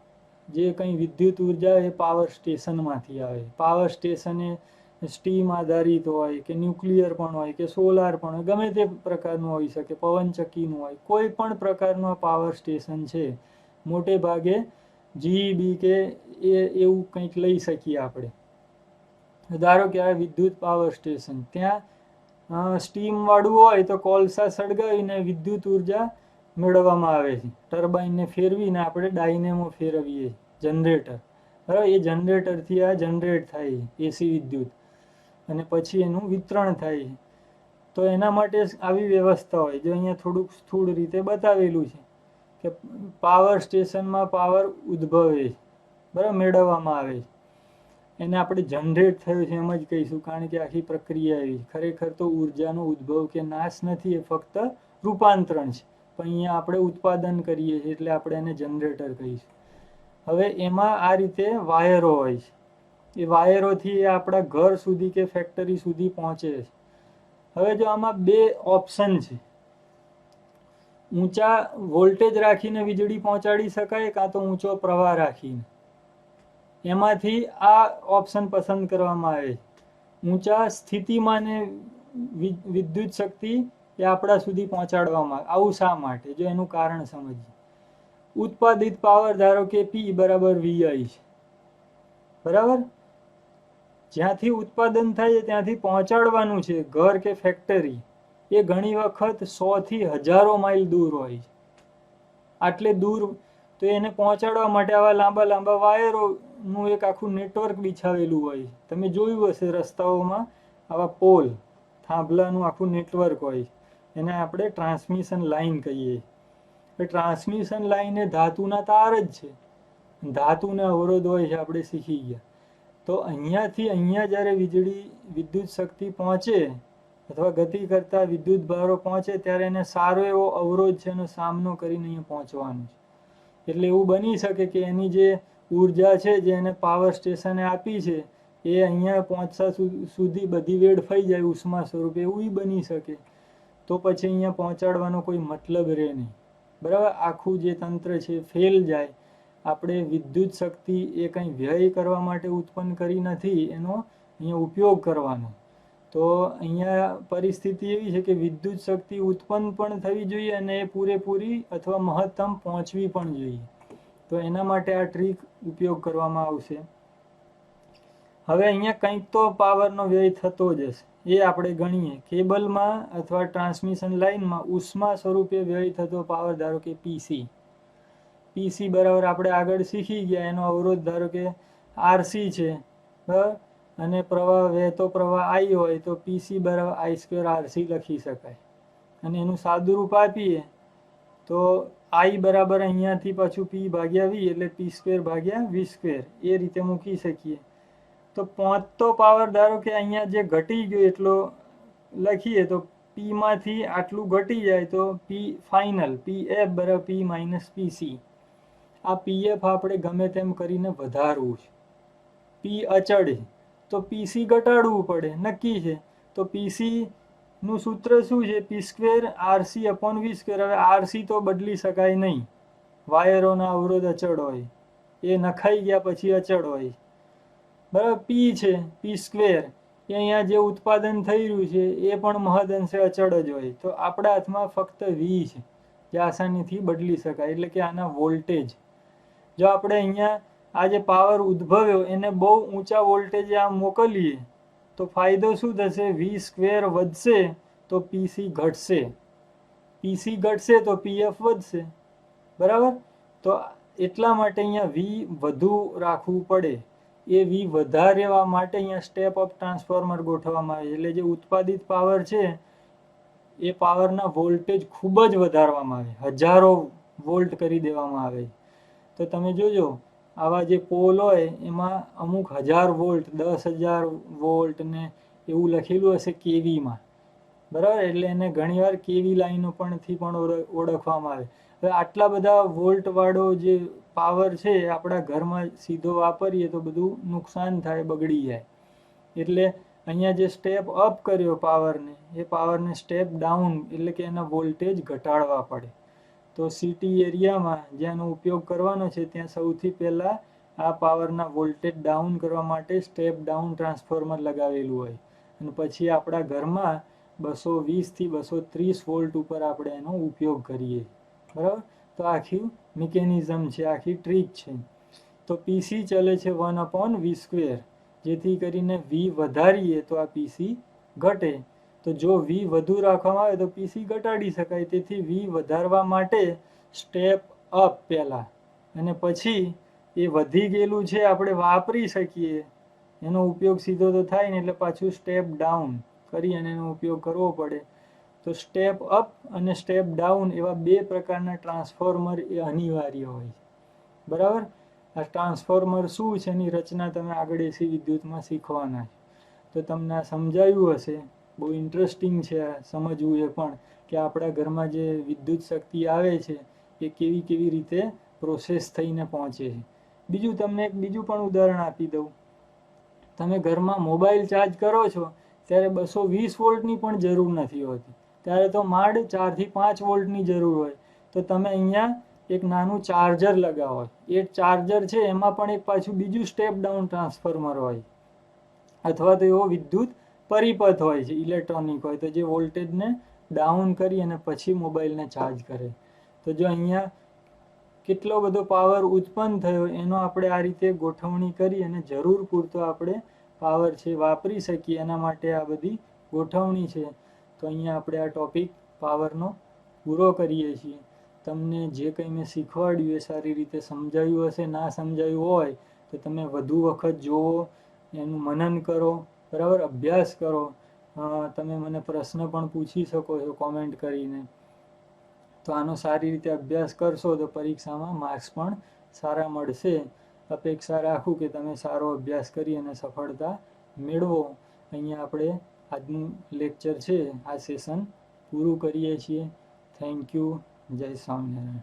જે કંઈ વિદ્યુત ઉર્જા એ પાવર સ્ટેશનમાંથી આવે. પાવર સ્ટેશન એ સ્ટીમ આધારિત હોય કે ન્યુક્લિયર પણ હોય કે સોલાર પણ હોય, ગમે તે પ્રકારનું હોઈ શકે, પવનચક્કીનું હોય, કોઈ પણ પ્રકારનું પાવર સ્ટેશન છે. મોટે ભાગે જીઈબી કે એવું કંઈક લઈ શકીએ આપણે. ધારો કે આ વિદ્યુત પાવર સ્ટેશન, ત્યાં સ્ટીમ વાળું હોય તો કોલસા સળગાવીને વિદ્યુત ઉર્જા મેળવવામાં આવે છે. ટર્બાઇનને ફેરવીને આપણે ડાયનેમો ફેરવીએ, જનરેટર. બરાબર. એ જનરેટરથી આ જનરેટ થાય એસી વિદ્યુત અને પછી એનું વિતરણ થાય. તો એના માટે આવી વ્યવસ્થા હોય. જો અહીંયા થોડુંક સ્થૂળ રીતે બતાવેલું છે કે પાવર સ્ટેશનમાં પાવર ઉદ્ભવે છે, બરાબર, મેળવવામાં આવે છે. એને આપણે જનરેટ થયો છે એમ જ કહીશું, કારણ કે આખી પ્રક્રિયા એવી. ખરેખર તો ઉર્જાનો ઉદ્ભવ કે નાશ નથી, એ ફક્ત રૂપાંતરણ છે. પણ અહીંયા આપણે ઉત્પાદન કરીએ છીએ એટલે આપણે એને જનરેટર કહીશું. હવે એમાં આ રીતે વાયરો હોય છે. એ વાયરોથી એ આપણા ઘર સુધી કે ફેક્ટરી સુધી પહોંચે છે. હવે જો આમાં બે ઓપ્શન છે, ઊંચા વોલ્ટેજ રાખીને વીજળી પહોંચાડી શકાય કાં તો ઊંચો પ્રવાહ રાખીને. એમાંથી આ ઓપ્શન પસંદ કરવામાં આવે. ઊંચા સ્થિતિમાને વિદ્યુત શક્તિ એ આપણા સુધી પહોંચાડવામાં આવે. આવું શા માટે? જો એનું કારણ સમજીએ. ઉત્પાદિત પાવર ધારો કે P બરાબર VI છે, બરાબર. જ્યાંથી ઉત્પાદન થાય ત્યાંથી પહોંચાડવાનું છે ઘર કે ફેક્ટરી, એ ઘણી વખત 100 થી હજારો માઇલ દૂર હોય છે. આટલે દૂર તો એને પહોંચાડવા માટે આવા લાંબા લાંબા વાયરોનું એક આખું નેટવર્ક બિછાવેલું હોય. તમે જોયું હશે રસ્તાઓમાં આવા પોલ, થાંભલાનું આખું નેટવર્ક હોય. એને આપણે ટ્રાન્સમિશન લાઇન કહીએ. ટ્રાન્સમિશન લાઇન એ ધાતુના તાર જ છે. ધાતુના અવરોધ હોય છે, આપણે શીખી ગયા. તો અહીંયાથી અહીંયા જ્યારે વિદ્યુત શક્તિ પહોંચે અથવા ગતિ કરતા વિદ્યુત ભારો પહોંચે ત્યારે એને સારો એવો અવરોધ છે એનો સામનો કરીને અહીંયા પહોંચવાનું છે. એટલે એવું બની શકે કે એની જે ઉર્જા છે જે એને પાવર સ્ટેશને આપી છે એ અહીંયા પહોંચતા સુધી બધી વેડફાઈ જાય ઉષ્મા સ્વરૂપે, એવું બની શકે. તો પછી અહીંયા પહોંચાડવાનો કોઈ મતલબ રહે નહીં, બરાબર. આખું જે તંત્ર છે ફેલ જાય. આપણે વિદ્યુત શક્તિ એ કંઈ વ્યય કરવા માટે ઉત્પન્ન કરી નથી, એનો અહીંયા ઉપયોગ કરવાનો. તો અહીંયા પરિસ્થિતિ એવી છે કે વિદ્યુત શક્તિ ઉત્પન્ન પણ થવી જોઈએ અને એ પૂરેપૂરી અથવા મહત્તમ પહોંચવી પણ જોઈએ. તો એના માટે આ ટ્રીક ઉપયોગ કરવામાં આવશે. હવે અહીંયા કંઈક તો પાવરનો વ્યય થતો જ હશે, એ આપણે ગણીએ. કેબલમાં અથવા ટ્રાન્સમિશન લાઇનમાં ઉષ્મા સ્વરૂપે વ્યય થતો પાવર ધારો કે PC બરાબર આપણે આગળ શીખી ગયા. એનો અવરોધ ધારો કે RC છે, બરાબર. અને પ્રવાહ વહેતો પ્રવાહ I હોય તો PC બરાબર I2RC લખી શકાય. અને એનું સાદું રૂપ આપીએ તો I બરાબર અહીંયાથી પાછું P ભાગ્યા V એટલે P² ભાગ્યા V², એ રીતે મૂકી શકીએ. તો પહોંચતો પાવર ધારો કે અહીંયા જે ઘટી ગયો એટલો લખીએ તો P માંથી આટલું ઘટી જાય તો P ફાઇનલ PF બરાબર P - PC. આ PF આપણે ગમે તેમ કરીને વધારવું છે. P અચળ છે તો PC ઘટાડવું પડે, નક્કી છે. તો PC નું સૂત્ર શું છે? P² RC/V². હવે RC તો બદલી શકાય નહીં, વાયરોના અવરોધ અચળ હોય, એ નખાઈ ગયા પછી અચળ હોય, બરાબર. P છે P², એ અહીંયા જે ઉત્પાદન થઈ રહ્યું છે એ પણ મહદઅંશે અચળ જ હોય. તો આપણા હાથમાં ફક્ત V છે જે આસાનીથી બદલી શકાય, એટલે કે આના વોલ્ટેજ. જો આપણે અહીંયા આ જે પાવર ઉદ્ભવ્યો એને બહુ ઊંચા વોલ્ટેજે આ મોકલીએ તો ફાયદો શું થશે? V² વધશે તો PC ઘટશે, PC ઘટશે તો PF વધશે, બરાબર. તો એટલા માટે અહીંયા V વધુ રાખવું પડે. એ V વધારવા માટે અહીંયા સ્ટેપ અપ ટ્રાન્સફોર્મર ગોઠવવામાં આવે છે. એટલે જે ઉત્પાદિત પાવર છે એ પાવરના વોલ્ટેજ ખૂબ જ વધારવામાં આવે, 1000 વોલ્ટ કરી દેવામાં આવે. તો તમે જોજો આવા જે પોલ હોય એમાં અમુક 1000 વોલ્ટ, 10,000 વોલ્ટ ને એવું લખેલું હશે કેવીમાં, બરાબર. એટલે એને ઘણીવાર કેવી લાઈનો પણ ઓળખવામાં આવે. હવે આટલા બધા વોલ્ટ વાળો જે પાવર છે આપણા ઘરમાં સીધો વાપરીએ તો બધું નુકસાન થાય, બગડી જાય. એટલે અહીંયા જે સ્ટેપ અપ કર્યો પાવરને, એ પાવરને સ્ટેપ ડાઉન એટલે કે એના વોલ્ટેજ ઘટાડવા પડે. તો સિટી એરિયામાં જ્યાંનો ઉપયોગ કરવાનો છે ત્યાં સૌથી પહેલાં આ પાવરના વોલ્ટેજ ડાઉન કરવા માટે સ્ટેપ ડાઉન ટ્રાન્સફોર્મર લગાવેલું હોય. અને પછી આપણા ઘરમાં 220 થી 230 વોલ્ટ ઉપર આપણે એનો ઉપયોગ કરીએ, બરાબર. તો આખી મિકેનિઝમ છે, આખી ટ્રીક છે. તો PC ચલે છે 1/V², જેથી કરીને V વધારીએ તો આ PC ઘટે. તો જો V વધુ રાખવામાં આવે તો PC ઘટાડી શકાય. તેથી V વધારવા માટે સ્ટેપ અપ પહેલા, અને પછી એ વધી ગયેલું છે આપણે વાપરી શકીએ, એનો ઉપયોગ સીધો તો થાય ને, એટલે પાછું સ્ટેપ ડાઉન કરી અને એનો ઉપયોગ કરવો પડે. તો સ્ટેપ અપ અને સ્ટેપ ડાઉન એવા બે પ્રકારના ટ્રાન્સફોર્મર એ અનિવાર્ય હોય છે, બરાબર. આ ટ્રાન્સફોર્મર શું છે એની રચના તમે આગળ એસી વિદ્યુતમાં શીખવાના છે. તો તમને આ સમજાયું હશે. બહુ ઇન્ટરેસ્ટિંગ છે આ સમજવું એ પણ, કે આપણા ઘરમાં જે વિદ્યુત શક્તિ આવે છે એ કેવી કેવી રીતે પ્રોસેસ થઈને પહોંચે છે. બીજું તમને એક બીજું પણ ઉદાહરણ આપી દઉં. તમે ઘરમાં મોબાઈલ ચાર્જ કરો છો ત્યારે 220 વોલ્ટની પણ જરૂર નથી હોતી. ત્યારે તો માંડ 4 થી 5 વોલ્ટની જરૂર હોય. તો તમે અહીંયા એક નાનું ચાર્જર લગાવો. એ ચાર્જર છે એમાં પણ એક પાછું બીજું સ્ટેપ ડાઉન ટ્રાન્સફોર્મર હોય, અથવા તો એવો વિદ્યુત પરિપથ હોય છે ઇલેક્ટ્રોનિક હોય, તો જે વોલ્ટેજને ડાઉન કરી અને પછી મોબાઈલને ચાર્જ કરે. તો જો અહીંયા કેટલો બધો પાવર ઉત્પન્ન થયો એનો આપણે આ રીતે ગોઠવણી કરી અને જરૂર પૂરતો આપણે પાવર છે વાપરી શકીએ, એના માટે આ બધી ગોઠવણી છે. તો અહીંયા આપણે આ ટોપિક પાવરનો પૂરો કરીએ છીએ. તમને જે કંઈ મેં શીખવાડ્યું એ સારી રીતે સમજાયું હશે. ના સમજાયું હોય તો તમે વધુ વખત જુઓ, એનું મનન કરો, બરાબર, અભ્યાસ કરો. તમે મને પ્રશ્ન પણ પૂછી શકો છો કોમેન્ટ કરીને. તો આનો સારી રીતે અભ્યાસ કરશો તો પરીક્ષામાં માર્ક્સ પણ સારા મળશે. અપેક્ષા રાખું કે તમે સારો અભ્યાસ કરી અને સફળતા મેળવો. અહીંયા આપણે આજનું લેક્ચર છે, આ સેશન પૂરું કરીએ છીએ. Thank you. જય સ્વામિનારાયણ.